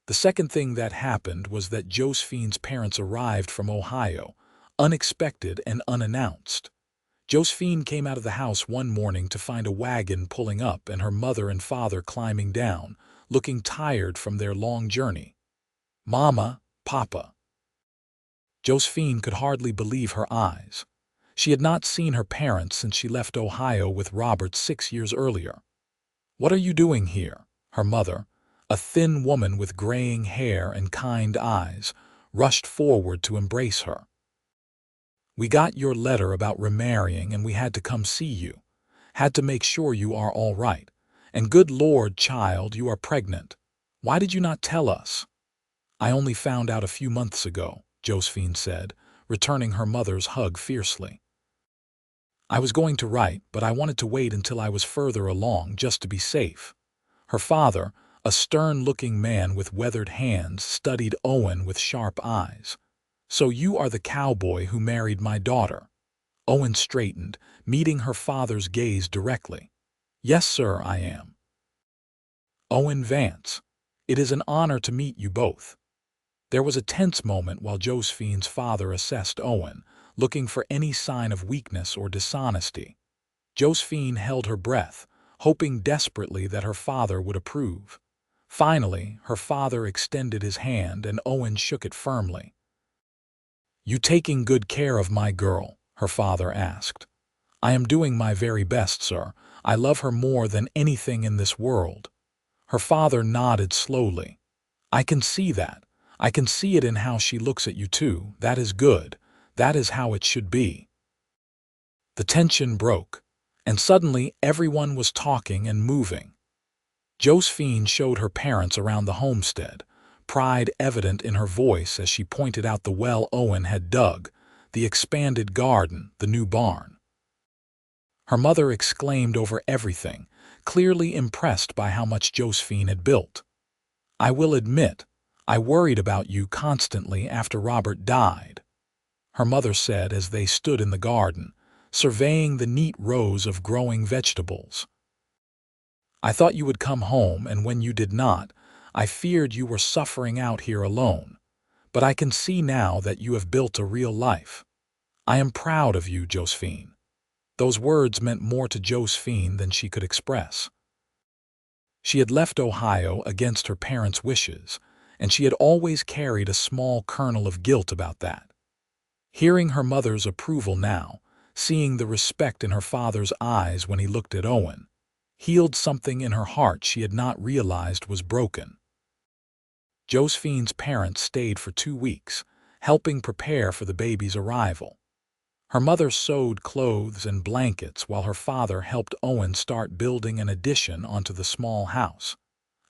The second thing that happened was that Josephine's parents arrived from Ohio, unexpected and unannounced. Josephine came out of the house one morning to find a wagon pulling up and her mother and father climbing down, looking tired from their long journey. "Mama, Papa." Josephine could hardly believe her eyes. She had not seen her parents since she left Ohio with Robert 6 years earlier. "What are you doing here?" Her mother, a thin woman with graying hair and kind eyes, rushed forward to embrace her. "We got your letter about remarrying and we had to come see you. Had to make sure you are all right. And good Lord, child, you are pregnant. Why did you not tell us?" "I only found out a few months ago," Josephine said, returning her mother's hug fiercely. "I was going to write, but I wanted to wait until I was further along just to be safe." Her father, a stern-looking man with weathered hands, studied Owen with sharp eyes. "So you are the cowboy who married my daughter?" Owen straightened, meeting her father's gaze directly. "Yes, sir, I am." "Owen Vance. It is an honor to meet you both." There was a tense moment while Josephine's father assessed Owen, looking for any sign of weakness or dishonesty. Josephine held her breath, hoping desperately that her father would approve. Finally, her father extended his hand and Owen shook it firmly. "You taking good care of my girl?" her father asked. "I am doing my very best, sir. I love her more than anything in this world." Her father nodded slowly. "I can see that. I can see it in how she looks at you too. That is good. That is how it should be." The tension broke, and suddenly everyone was talking and moving. Josephine showed her parents around the homestead, pride evident in her voice as she pointed out the well Owen had dug, the expanded garden, the new barn. Her mother exclaimed over everything, clearly impressed by how much Josephine had built. "I will admit, I worried about you constantly after Robert died," her mother said as they stood in the garden, surveying the neat rows of growing vegetables. "I thought you would come home, and when you did not, I feared you were suffering out here alone. But I can see now that you have built a real life. I am proud of you, Josephine." Those words meant more to Josephine than she could express. She had left Ohio against her parents' wishes, and she had always carried a small kernel of guilt about that. Hearing her mother's approval now, seeing the respect in her father's eyes when he looked at Owen, healed something in her heart she had not realized was broken. Josephine's parents stayed for 2 weeks, helping prepare for the baby's arrival. Her mother sewed clothes and blankets while her father helped Owen start building an addition onto the small house,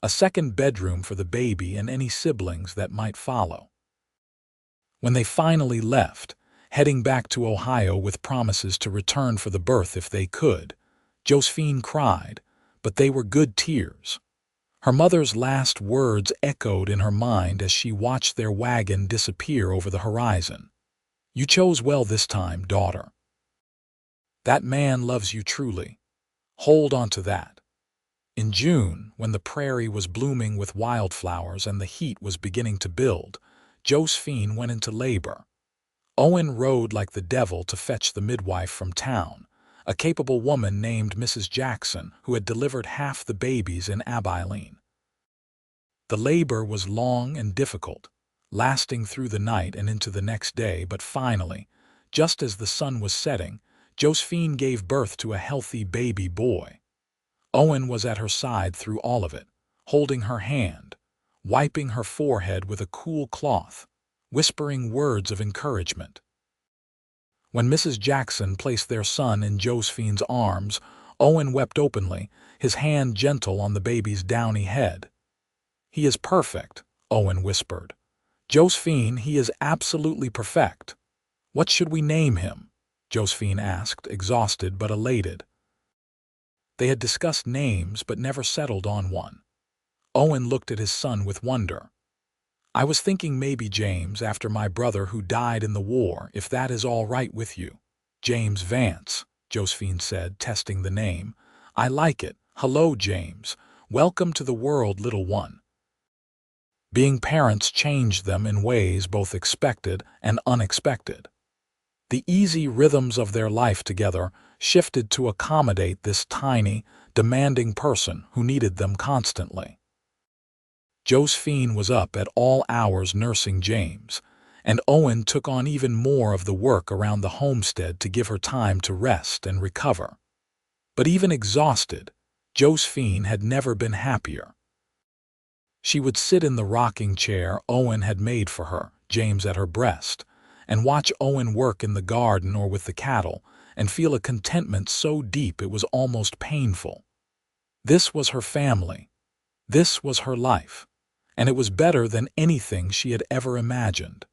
a second bedroom for the baby and any siblings that might follow. When they finally left, heading back to Ohio with promises to return for the birth if they could, Josephine cried, but they were good tears. Her mother's last words echoed in her mind as she watched their wagon disappear over the horizon. "You chose well this time, daughter. That man loves you truly. Hold on to that." In June, when the prairie was blooming with wildflowers and the heat was beginning to build, Josephine went into labor. Owen rode like the devil to fetch the midwife from town, a capable woman named Mrs. Jackson who had delivered half the babies in Abilene. The labor was long and difficult, lasting through the night and into the next day, but finally, just as the sun was setting, Josephine gave birth to a healthy baby boy. Owen was at her side through all of it, holding her hand, wiping her forehead with a cool cloth, whispering words of encouragement. When Mrs. Jackson placed their son in Josephine's arms, Owen wept openly, his hand gentle on the baby's downy head. "He is perfect," Owen whispered. "Josephine, he is absolutely perfect." "What should we name him?" Josephine asked, exhausted but elated. They had discussed names but never settled on one. Owen looked at his son with wonder. "I was thinking maybe James, after my brother who died in the war, if that is all right with you." "James Vance," Josephine said, testing the name. "I like it. Hello, James. Welcome to the world, little one." Being parents changed them in ways both expected and unexpected. The easy rhythms of their life together shifted to accommodate this tiny, demanding person who needed them constantly. Josephine was up at all hours nursing James, and Owen took on even more of the work around the homestead to give her time to rest and recover. But even exhausted, Josephine had never been happier. She would sit in the rocking chair Owen had made for her, James at her breast, and watch Owen work in the garden or with the cattle, and feel a contentment so deep it was almost painful. This was her family. This was her life, and it was better than anything she had ever imagined.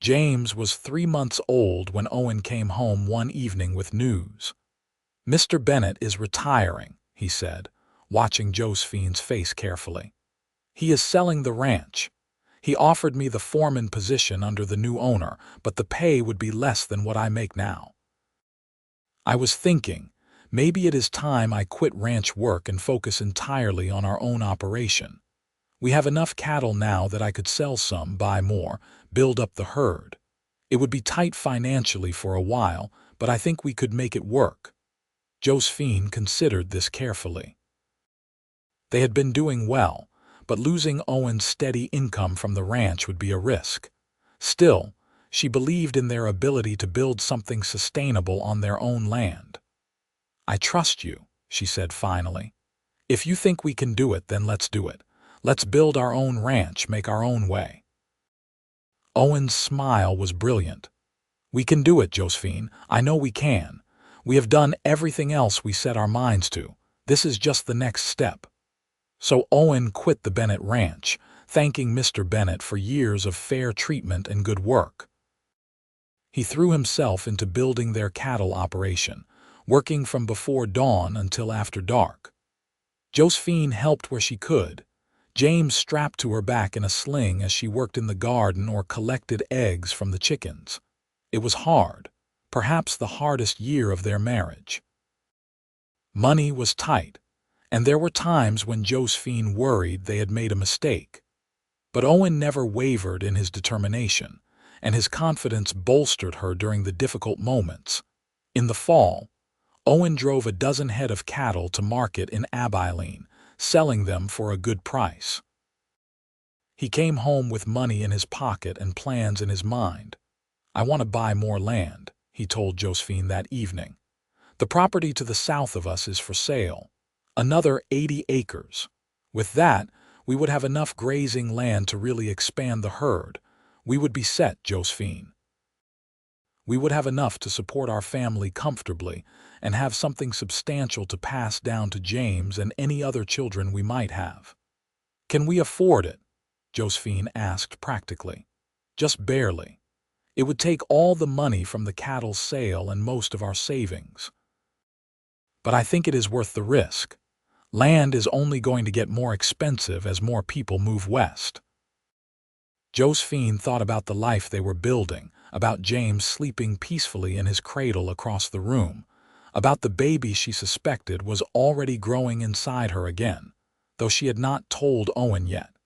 James was 3 months old when Owen came home one evening with news. "Mr. Bennett is retiring," he said, watching Josephine's face carefully. "He is selling the ranch. He offered me the foreman position under the new owner, but the pay would be less than what I make now. I was thinking, maybe it is time I quit ranch work and focus entirely on our own operation. We have enough cattle now that I could sell some, buy more, build up the herd. It would be tight financially for a while, but I think we could make it work." Josephine considered this carefully. They had been doing well, but losing Owen's steady income from the ranch would be a risk. Still, she believed in their ability to build something sustainable on their own land. "I trust you," she said finally. "If you think we can do it, then let's do it. Let's build our own ranch, make our own way." Owen's smile was brilliant. "We can do it, Josephine. I know we can. We have done everything else we set our minds to. This is just the next step." So Owen quit the Bennett Ranch, thanking Mr. Bennett for years of fair treatment and good work. He threw himself into building their cattle operation, working from before dawn until after dark. Josephine helped where she could. James strapped to her back in a sling as she worked in the garden or collected eggs from the chickens. It was hard, perhaps the hardest year of their marriage. Money was tight, and there were times when Josephine worried they had made a mistake. But Owen never wavered in his determination, and his confidence bolstered her during the difficult moments. In the fall, Owen drove a dozen head of cattle to market in Abilene, selling them for a good price. He came home with money in his pocket and plans in his mind. "I want to buy more land," he told Josephine that evening. "The property to the south of us is for sale. Another 80 acres. With that, we would have enough grazing land to really expand the herd. We would be set, Josephine. We would have enough to support our family comfortably and have something substantial to pass down to James and any other children we might have." "Can we afford it?" Josephine asked practically. "Just barely. It would take all the money from the cattle sale and most of our savings. But I think it is worth the risk. Land is only going to get more expensive as more people move west." Josephine thought about the life they were building, about James sleeping peacefully in his cradle across the room, about the baby she suspected was already growing inside her again, though she had not told Owen yet.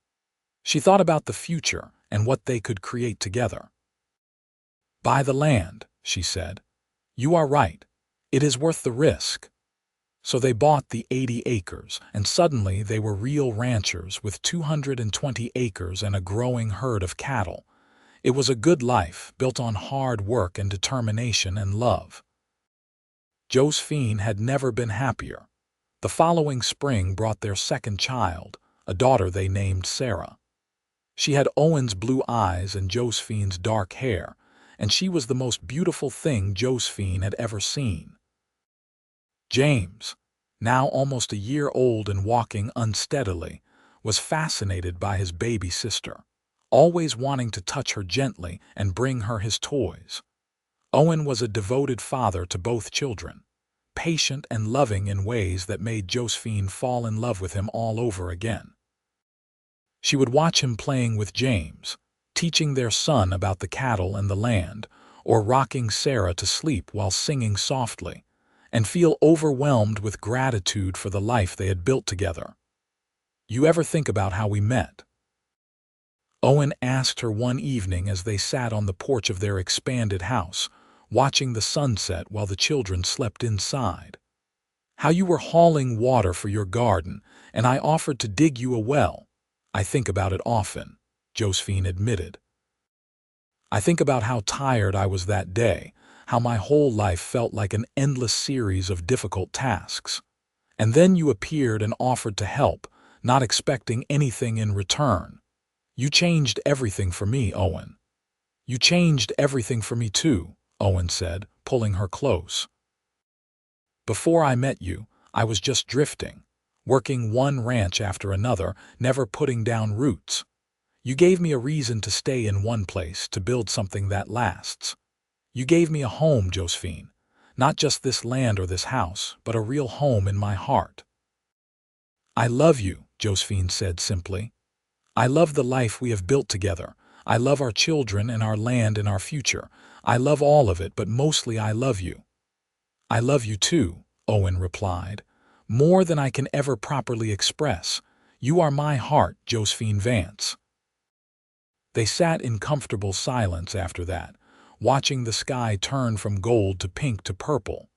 She thought about the future and what they could create together. "Buy the land," she said. "You are right. It is worth the risk." So they bought the 80 acres, and suddenly they were real ranchers with 220 acres and a growing herd of cattle. It was a good life, built on hard work and determination and love. Josephine had never been happier. The following spring brought their second child, a daughter they named Sarah. She had Owen's blue eyes and Josephine's dark hair, and she was the most beautiful thing Josephine had ever seen. James, now almost a year old and walking unsteadily, was fascinated by his baby sister, always wanting to touch her gently and bring her his toys. Owen was a devoted father to both children, patient and loving in ways that made Josephine fall in love with him all over again. She would watch him playing with James, teaching their son about the cattle and the land, or rocking Sarah to sleep while singing softly, and feel overwhelmed with gratitude for the life they had built together. "You ever think about how we met?" Owen asked her one evening as they sat on the porch of their expanded house, watching the sunset while the children slept inside. "How you were hauling water for your garden, and I offered to dig you a well. I think about it often," Josephine admitted. "I think about how tired I was that day, how my whole life felt like an endless series of difficult tasks. And then you appeared and offered to help, not expecting anything in return. You changed everything for me, Owen." "You changed everything for me too," Owen said, pulling her close. "Before I met you, I was just drifting, working one ranch after another, never putting down roots. You gave me a reason to stay in one place, to build something that lasts. You gave me a home, Josephine. Not just this land or this house, but a real home in my heart." "I love you," Josephine said simply. "I love the life we have built together. I love our children and our land and our future. I love all of it, but mostly I love you." "I love you too," Owen replied. "More than I can ever properly express. You are my heart, Josephine Vance." They sat in comfortable silence after that, watching the sky turn from gold to pink to purple.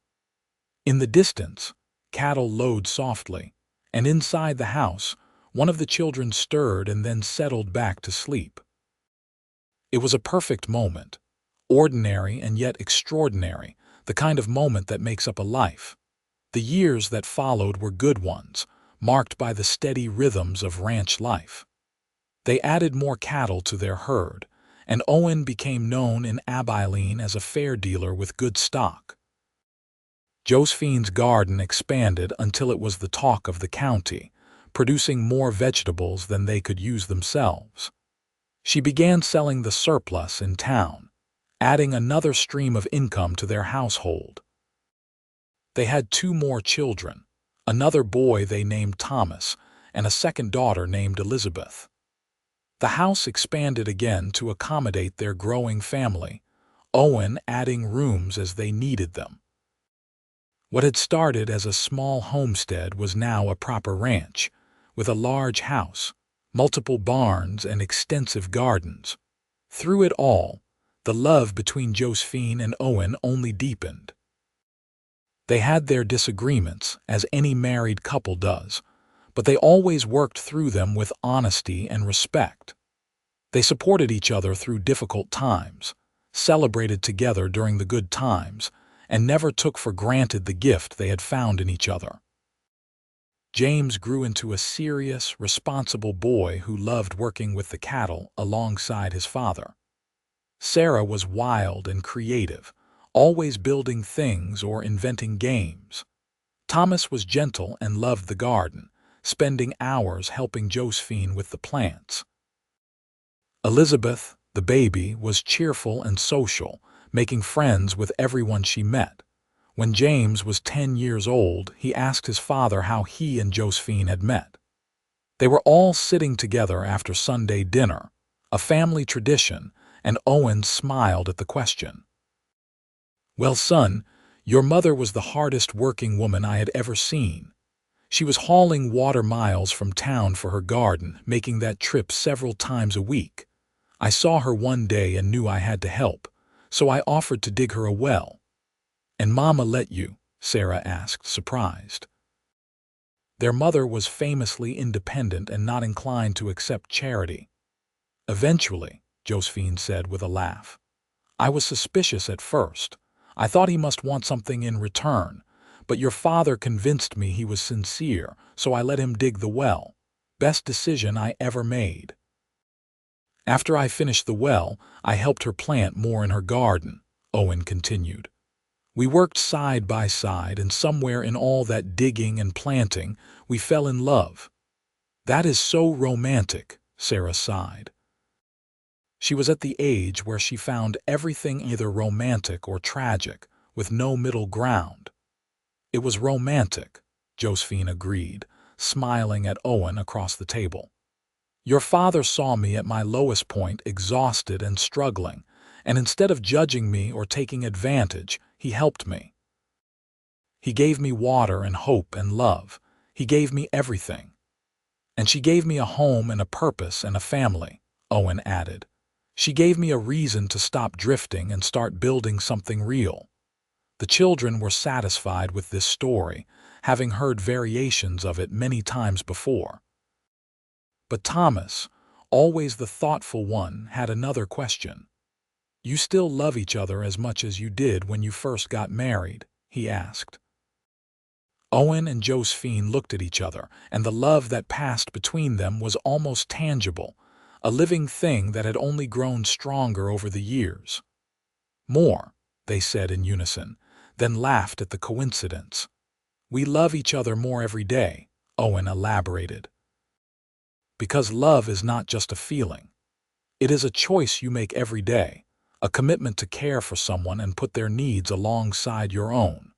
In the distance, cattle lowed softly, and inside the house, one of the children stirred and then settled back to sleep. It was a perfect moment, ordinary and yet extraordinary, the kind of moment that makes up a life. The years that followed were good ones, marked by the steady rhythms of ranch life. They added more cattle to their herd, and Owen became known in Abilene as a fair dealer with good stock. Josephine's garden expanded until it was the talk of the county, producing more vegetables than they could use themselves. She began selling the surplus in town, adding another stream of income to their household. They had 2 more children, another boy they named Thomas, and a second daughter named Elizabeth. The house expanded again to accommodate their growing family, Owen adding rooms as they needed them. What had started as a small homestead was now a proper ranch, with a large house, multiple barns, and extensive gardens. Through it all, the love between Josephine and Owen only deepened. They had their disagreements, as any married couple does, but they always worked through them with honesty and respect. They supported each other through difficult times, celebrated together during the good times, and never took for granted the gift they had found in each other. James grew into a serious, responsible boy who loved working with the cattle alongside his father. Sarah was wild and creative, always building things or inventing games. Thomas was gentle and loved the garden, spending hours helping Josephine with the plants. Elizabeth, the baby, was cheerful and social, making friends with everyone she met. When James was 10 years old, he asked his father how he and Josephine had met. They were all sitting together after Sunday dinner, a family tradition, and Owen smiled at the question. "Well, son, your mother was the hardest working woman I had ever seen. She was hauling water miles from town for her garden, making that trip several times a week. I saw her one day and knew I had to help, so I offered to dig her a well." "And Mama let you?" Sarah asked, surprised. Their mother was famously independent and not inclined to accept charity. "Eventually," Josephine said with a laugh. "I was suspicious at first. I thought he must want something in return, but your father convinced me he was sincere, so I let him dig the well. Best decision I ever made. After I finished the well, I helped her plant more in her garden," Owen continued. "We worked side by side, and somewhere in all that digging and planting, we fell in love." "That is so romantic," Sarah sighed. She was at the age where she found everything either romantic or tragic, with no middle ground. "It was romantic," Josephine agreed, smiling at Owen across the table. "Your father saw me at my lowest point, exhausted and struggling, and instead of judging me or taking advantage, he helped me. He gave me water and hope and love. He gave me everything. And she gave me a home and a purpose and a family," Owen added. "She gave me a reason to stop drifting and start building something real." The children were satisfied with this story, having heard variations of it many times before. But Thomas, always the thoughtful one, had another question. "You still love each other as much as you did when you first got married?" he asked. Owen and Josephine looked at each other, and the love that passed between them was almost tangible, a living thing that had only grown stronger over the years. "More," they said in unison, then laughed at the coincidence. "We love each other more every day," Owen elaborated. "Because love is not just a feeling. It is a choice you make every day, a commitment to care for someone and put their needs alongside your own.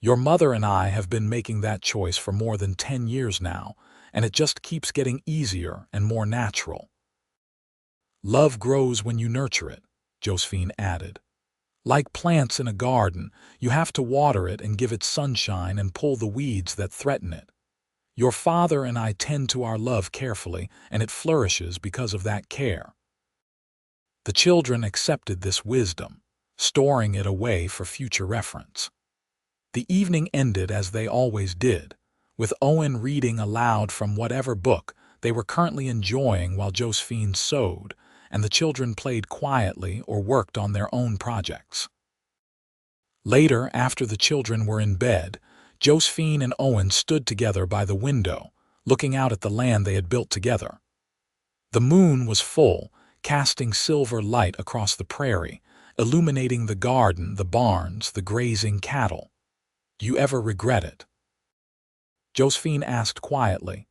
Your mother and I have been making that choice for more than 10 years now, and it just keeps getting easier and more natural." "Love grows when you nurture it," Josephine added. "Like plants in a garden, you have to water it and give it sunshine and pull the weeds that threaten it. Your father and I tend to our love carefully, and it flourishes because of that care." The children accepted this wisdom, storing it away for future reference. The evening ended as they always did, with Owen reading aloud from whatever book they were currently enjoying while Josephine sewed, and the children played quietly or worked on their own projects. Later, after the children were in bed, Josephine and Owen stood together by the window, looking out at the land they had built together. The moon was full, casting silver light across the prairie, illuminating the garden, the barns, the grazing cattle. "You ever regret it?" Josephine asked quietly.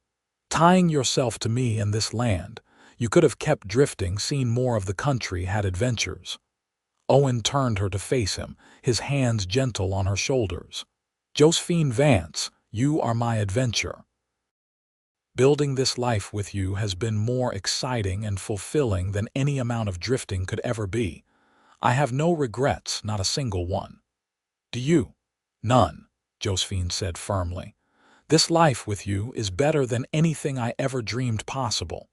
"Tying yourself to me and this land, you could have kept drifting, seen more of the country, had adventures." Owen turned her to face him, his hands gentle on her shoulders. "Josephine Vance, you are my adventure. Building this life with you has been more exciting and fulfilling than any amount of drifting could ever be. I have no regrets, not a single one." "Do you?" "None," Josephine said firmly. "This life with you is better than anything I ever dreamed possible.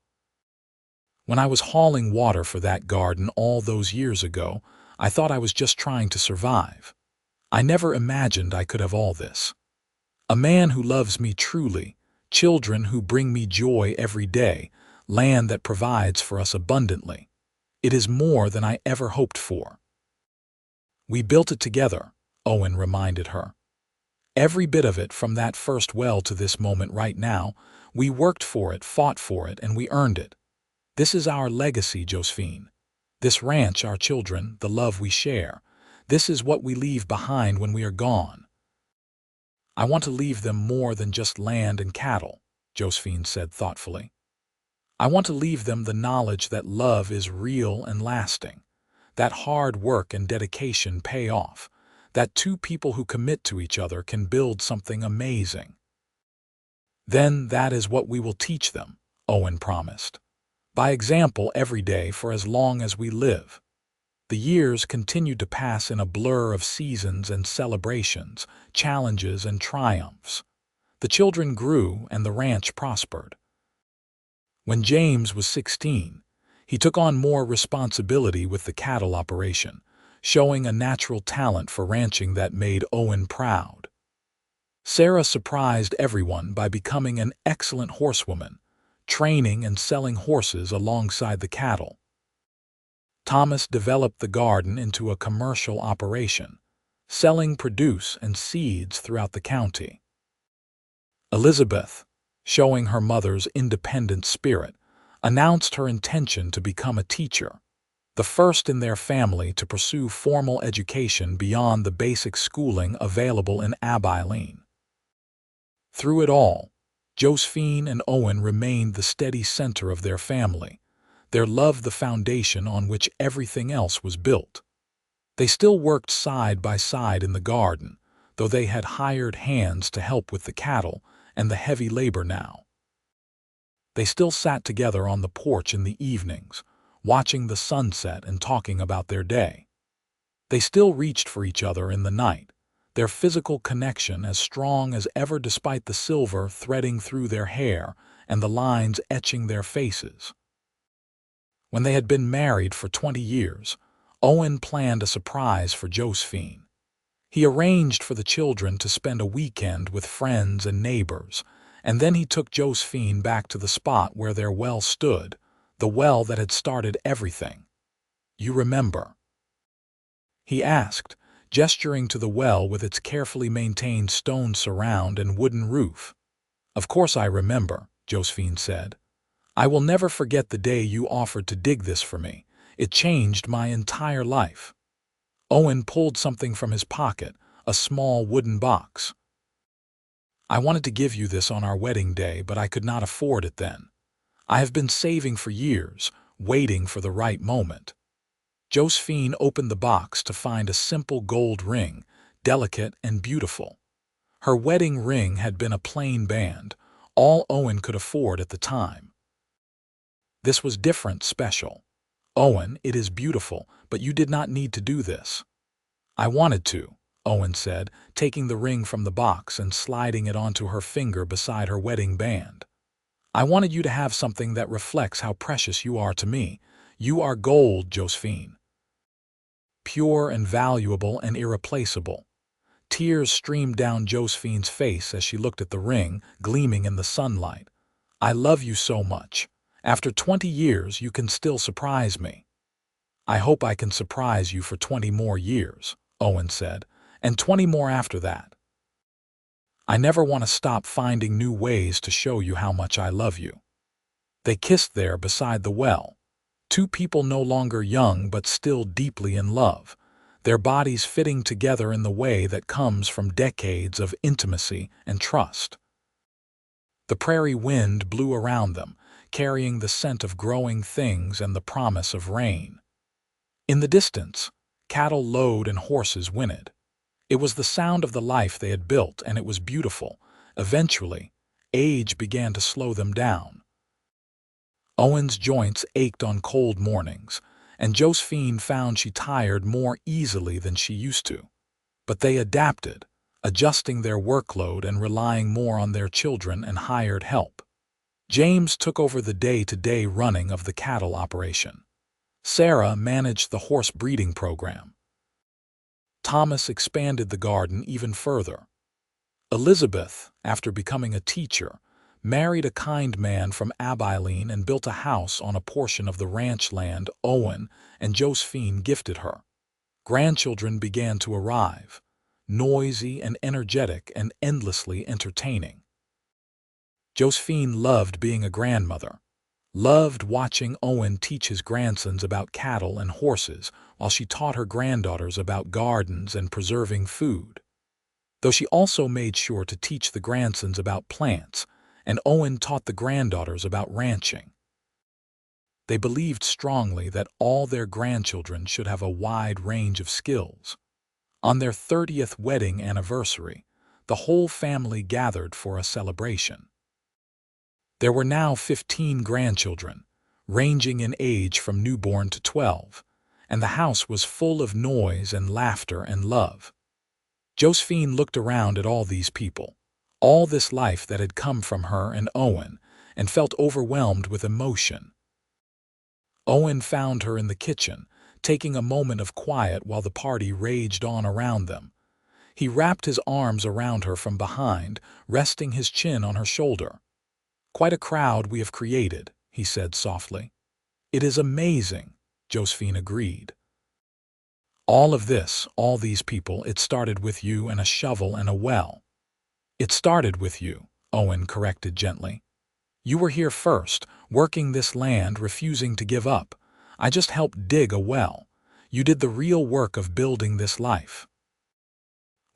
When I was hauling water for that garden all those years ago, I thought I was just trying to survive. I never imagined I could have all this. A man who loves me truly, children who bring me joy every day, land that provides for us abundantly. It is more than I ever hoped for." "We built it together," Owen reminded her. "Every bit of it, from that first well to this moment right now. We worked for it, fought for it, and we earned it. This is our legacy, Josephine. This ranch, our children, the love we share. This is what we leave behind when we are gone." "I want to leave them more than just land and cattle," Josephine said thoughtfully. "I want to leave them the knowledge that love is real and lasting, that hard work and dedication pay off, that two people who commit to each other can build something amazing." "Then that is what we will teach them," Owen promised. "By example every day for as long as we live." The years continued to pass in a blur of seasons and celebrations, challenges and triumphs. The children grew and the ranch prospered. When James was 16, he took on more responsibility with the cattle operation, showing a natural talent for ranching that made Owen proud. Sarah surprised everyone by becoming an excellent horsewoman, training and selling horses alongside the cattle. Thomas developed the garden into a commercial operation, selling produce and seeds throughout the county. Elizabeth, showing her mother's independent spirit, announced her intention to become a teacher, the first in their family to pursue formal education beyond the basic schooling available in Abilene. Through it all, Josephine and Owen remained the steady center of their family, their love the foundation on which everything else was built. They still worked side by side in the garden, though they had hired hands to help with the cattle and the heavy labor now. They still sat together on the porch in the evenings, watching the sunset and talking about their day. They still reached for each other in the night, their physical connection as strong as ever despite the silver threading through their hair and the lines etching their faces. When they had been married for 20 years, Owen planned a surprise for Josephine. He arranged for the children to spend a weekend with friends and neighbors, and then he took Josephine back to the spot where their well stood, the well that had started everything. "You remember?" he asked, gesturing to the well with its carefully maintained stone surround and wooden roof. "Of course I remember," Josephine said. "I will never forget the day you offered to dig this for me. It changed my entire life." Owen pulled something from his pocket, a small wooden box. "I wanted to give you this on our wedding day, but I could not afford it then. I have been saving for years, waiting for the right moment." Josephine opened the box to find a simple gold ring, delicate and beautiful. Her wedding ring had been a plain band, all Owen could afford at the time. This was different, special. "Owen, it is beautiful, but you did not need to do this." "I wanted to," Owen said, taking the ring from the box and sliding it onto her finger beside her wedding band. "I wanted you to have something that reflects how precious you are to me. You are gold, Josephine. Pure and valuable and irreplaceable." Tears streamed down Josephine's face as she looked at the ring, gleaming in the sunlight. "I love you so much. After 20 years, you can still surprise me." "I hope I can surprise you for 20 more years," Owen said, "and 20 more after that." I never want to stop finding new ways to show you how much I love you." They kissed there beside the well, two people no longer young but still deeply in love, their bodies fitting together in the way that comes from decades of intimacy and trust. The prairie wind blew around them, carrying the scent of growing things and the promise of rain. In the distance, cattle lowed and horses whinnied. It was the sound of the life they had built, and it was beautiful. Eventually, age began to slow them down. Owen's joints ached on cold mornings, and Josephine found she tired more easily than she used to. But they adapted, adjusting their workload and relying more on their children and hired help. James took over the day-to-day running of the cattle operation. Sarah managed the horse breeding program. Thomas expanded the garden even further. Elizabeth, after becoming a teacher, married a kind man from Abilene and built a house on a portion of the ranch land Owen and Josephine gifted her. Grandchildren began to arrive, noisy and energetic and endlessly entertaining. Josephine loved being a grandmother, loved watching Owen teach his grandsons about cattle and horses while she taught her granddaughters about gardens and preserving food. Though she also made sure to teach the grandsons about plants, and Owen taught the granddaughters about ranching. They believed strongly that all their grandchildren should have a wide range of skills. On their 30th wedding anniversary, the whole family gathered for a celebration. There were now 15 grandchildren, ranging in age from newborn to 12, and the house was full of noise and laughter and love. Josephine looked around at all these people, all this life that had come from her and Owen, and felt overwhelmed with emotion. Owen found her in the kitchen, taking a moment of quiet while the party raged on around them. He wrapped his arms around her from behind, resting his chin on her shoulder. "Quite a crowd we have created," he said softly. "It is amazing," Josephine agreed. "All of this, all these people, it started with you and a shovel and a well." "It started with you," Owen corrected gently. "You were here first, working this land, refusing to give up. I just helped dig a well. You did the real work of building this life."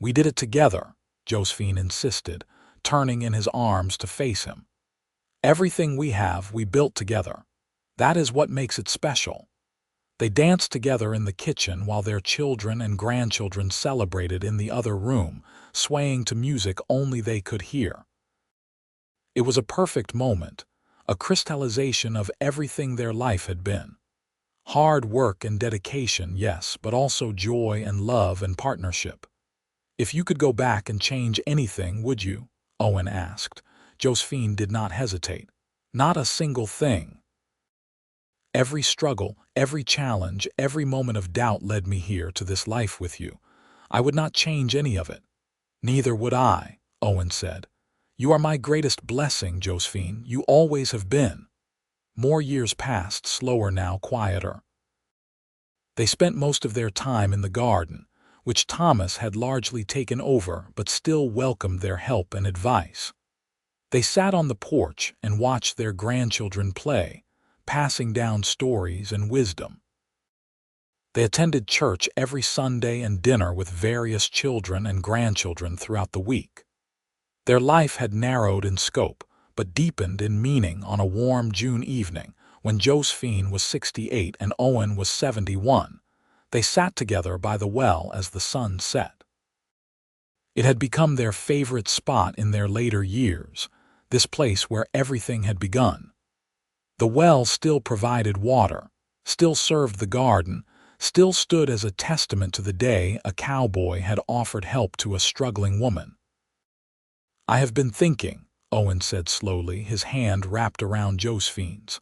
"We did it together," Josephine insisted, turning in his arms to face him. "Everything we have, we built together. That is what makes it special." They danced together in the kitchen while their children and grandchildren celebrated in the other room, swaying to music only they could hear. It was a perfect moment, a crystallization of everything their life had been. Hard work and dedication, yes, but also joy and love and partnership. "If you could go back and change anything, would you?" Owen asked. Josephine did not hesitate. "Not a single thing. Every struggle, every challenge, every moment of doubt led me here to this life with you. I would not change any of it." "Neither would I," Owen said. "You are my greatest blessing, Josephine. You always have been." More years passed, slower now, quieter. They spent most of their time in the garden, which Thomas had largely taken over but still welcomed their help and advice. They sat on the porch and watched their grandchildren play, passing down stories and wisdom. They attended church every Sunday and dinner with various children and grandchildren throughout the week. Their life had narrowed in scope, but deepened in meaning on a warm June evening when Josephine was 68 and Owen was 71. They sat together by the well as the sun set. It had become their favorite spot in their later years, this place where everything had begun. The well still provided water, still served the garden, still stood as a testament to the day a cowboy had offered help to a struggling woman. "I have been thinking," Owen said slowly, his hand wrapped around Josephine's,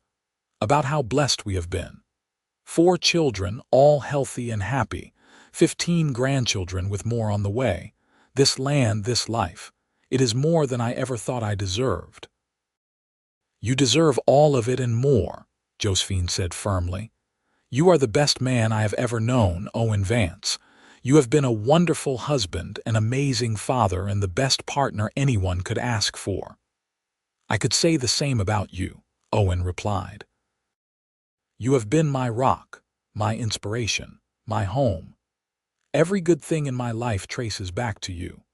"about how blessed we have been. 4 children, all healthy and happy, 15 grandchildren with more on the way. This land, this life. It is more than I ever thought I deserved." "You deserve all of it and more," Josephine said firmly. "You are the best man I have ever known, Owen Vance. You have been a wonderful husband, an amazing father, and the best partner anyone could ask for." "I could say the same about you," Owen replied. "You have been my rock, my inspiration, my home. Every good thing in my life traces back to you."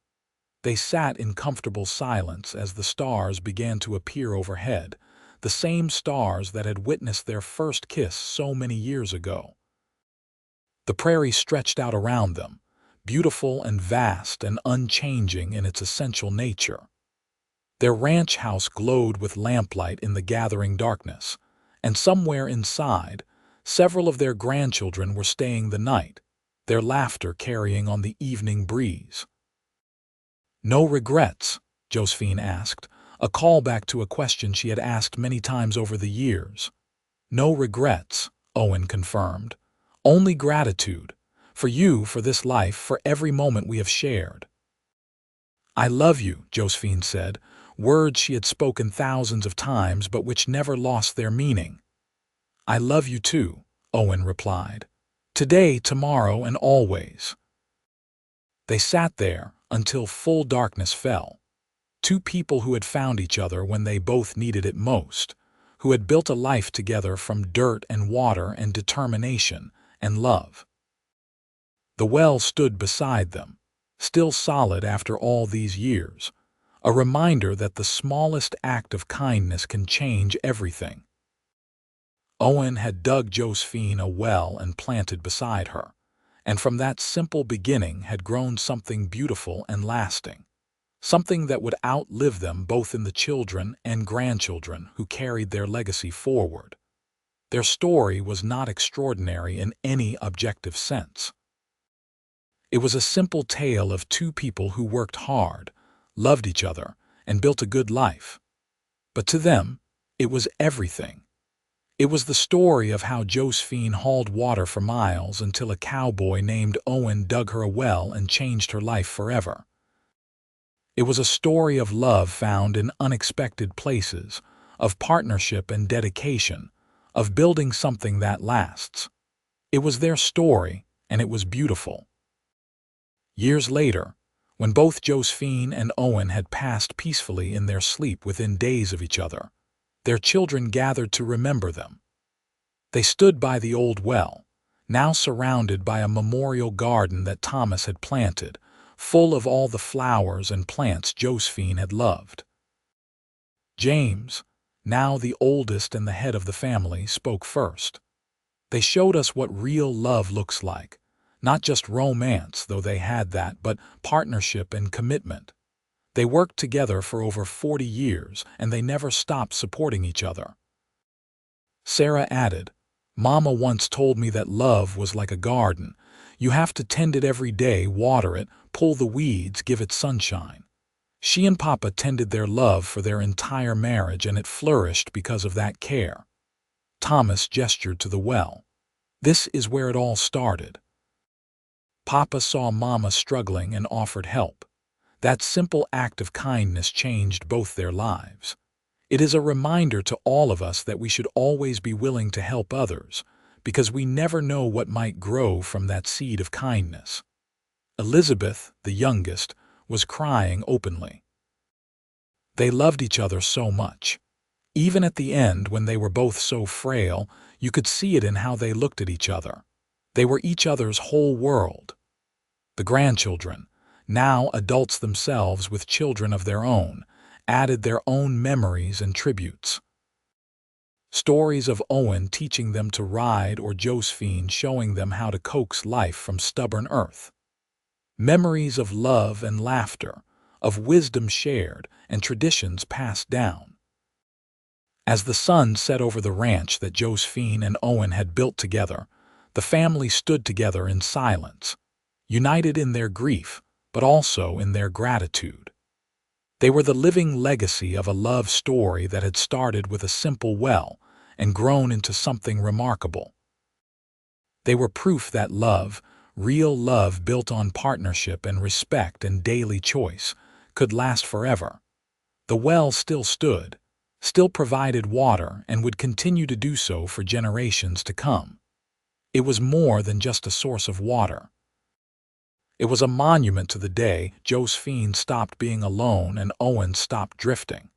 They sat in comfortable silence as the stars began to appear overhead, the same stars that had witnessed their first kiss so many years ago. The prairie stretched out around them, beautiful and vast and unchanging in its essential nature. Their ranch house glowed with lamplight in the gathering darkness, and somewhere inside, several of their grandchildren were staying the night, their laughter carrying on the evening breeze. "No regrets?" Josephine asked, a callback to a question she had asked many times over the years. "No regrets," Owen confirmed. "Only gratitude. For you, for this life, for every moment we have shared." "I love you," Josephine said, words she had spoken thousands of times but which never lost their meaning. "I love you too," Owen replied. "Today, tomorrow, and always." They sat there until full darkness fell. Two people who had found each other when they both needed it most, who had built a life together from dirt and water and determination and love. The well stood beside them, still solid after all these years, a reminder that the smallest act of kindness can change everything. Owen had dug Josephine a well and planted beside her, and from that simple beginning had grown something beautiful and lasting, something that would outlive them both in the children and grandchildren who carried their legacy forward. Their story was not extraordinary in any objective sense. It was a simple tale of two people who worked hard, loved each other, and built a good life. But to them, it was everything. It was the story of how Josephine hauled water for miles until a cowboy named Owen dug her a well and changed her life forever. It was a story of love found in unexpected places, of partnership and dedication, of building something that lasts. It was their story, and it was beautiful. Years later, when both Josephine and Owen had passed peacefully in their sleep within days of each other, their children gathered to remember them. They stood by the old well, now surrounded by a memorial garden that Thomas had planted, full of all the flowers and plants Josephine had loved. James, now the oldest and the head of the family, spoke first. "They showed us what real love looks like. Not just romance, though they had that, but partnership and commitment. They worked together for over 40 years, and they never stopped supporting each other." Sarah added, "Mama once told me that love was like a garden. You have to tend it every day, water it, pull the weeds, give it sunshine." She and Papa tended their love for their entire marriage, and it flourished because of that care. Thomas gestured to the well. "This is where it all started." Papa saw Mama struggling and offered help. That simple act of kindness changed both their lives. It is a reminder to all of us that we should always be willing to help others, because we never know what might grow from that seed of kindness. Elizabeth, the youngest, was crying openly. They loved each other so much. Even at the end, when they were both so frail, you could see it in how they looked at each other. They were each other's whole world. The grandchildren, now adults themselves with children of their own, added their own memories and tributes. Stories of Owen teaching them to ride or Josephine showing them how to coax life from stubborn earth. Memories of love and laughter, of wisdom shared and traditions passed down. As the sun set over the ranch that Josephine and Owen had built together, the family stood together in silence, united in their grief, but also in their gratitude. They were the living legacy of a love story that had started with a simple well and grown into something remarkable. They were proof that love, real love built on partnership and respect and daily choice, could last forever. The well still stood, still provided water, and would continue to do so for generations to come. It was more than just a source of water. It was a monument to the day Josephine stopped being alone and Owen stopped drifting.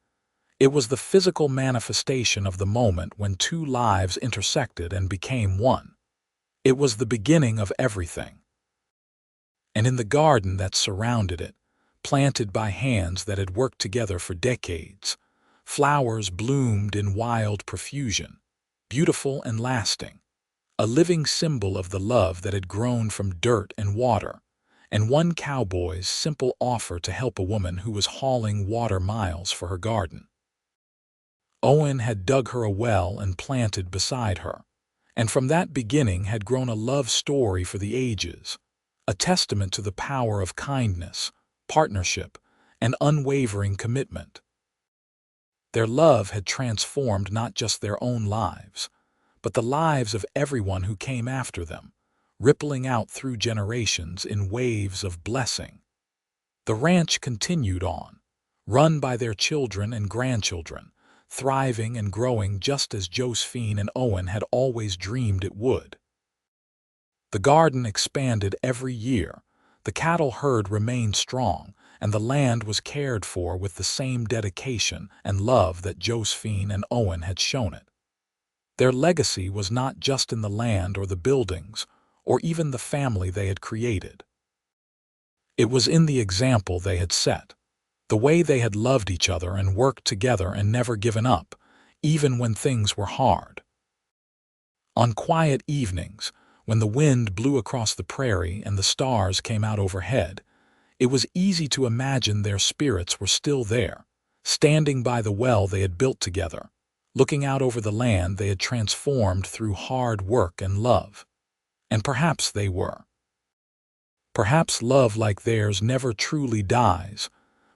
It was the physical manifestation of the moment when two lives intersected and became one. It was the beginning of everything. And in the garden that surrounded it, planted by hands that had worked together for decades, flowers bloomed in wild profusion, beautiful and lasting, a living symbol of the love that had grown from dirt and water, and one cowboy's simple offer to help a woman who was hauling water miles for her garden. Owen had dug her a well and planted beside her, and from that beginning had grown a love story for the ages, a testament to the power of kindness, partnership, and unwavering commitment. Their love had transformed not just their own lives, but the lives of everyone who came after them, rippling out through generations in waves of blessing. The ranch continued on, run by their children and grandchildren, thriving and growing just as Josephine and Owen had always dreamed it would. The garden expanded every year, the cattle herd remained strong, and the land was cared for with the same dedication and love that Josephine and Owen had shown it. Their legacy was not just in the land or the buildings, or even the family they had created. It was in the example they had set, the way they had loved each other and worked together and never given up, even when things were hard. On quiet evenings, when the wind blew across the prairie and the stars came out overhead, it was easy to imagine their spirits were still there, standing by the well they had built together, looking out over the land they had transformed through hard work and love. And perhaps they were. Perhaps love like theirs never truly dies,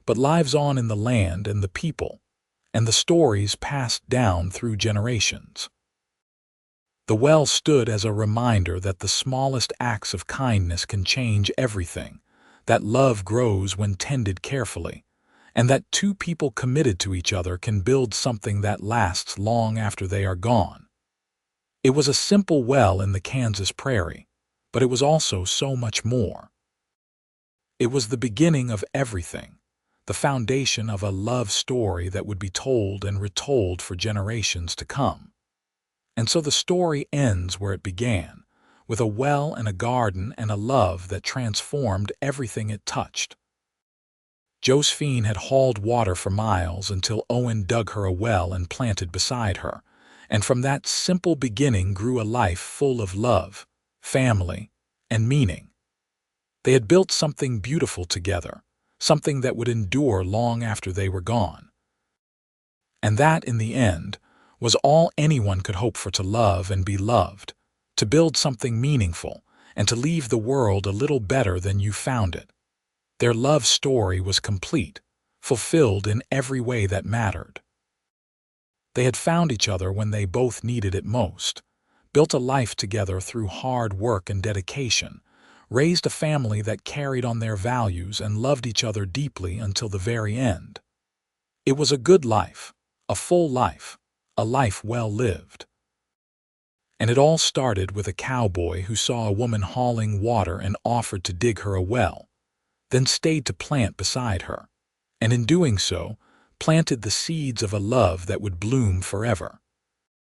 but lives on in the land and the people, and the stories passed down through generations. The well stood as a reminder that the smallest acts of kindness can change everything, that love grows when tended carefully, and that two people committed to each other can build something that lasts long after they are gone. It was a simple well in the Kansas prairie, but it was also so much more. It was the beginning of everything, the foundation of a love story that would be told and retold for generations to come. And so the story ends where it began, with a well and a garden and a love that transformed everything it touched. Josephine had hauled water for miles until Owen dug her a well and planted beside her, and from that simple beginning grew a life full of love, family, and meaning. They had built something beautiful together, something that would endure long after they were gone. And that, in the end, was all anyone could hope for: to love and be loved, to build something meaningful, and to leave the world a little better than you found it. Their love story was complete, fulfilled in every way that mattered. They had found each other when they both needed it most, built a life together through hard work and dedication, raised a family that carried on their values and loved each other deeply until the very end. It was a good life, a full life, a life well lived. And it all started with a cowboy who saw a woman hauling water and offered to dig her a well, then stayed to plant beside her, and in doing so, planted the seeds of a love that would bloom forever.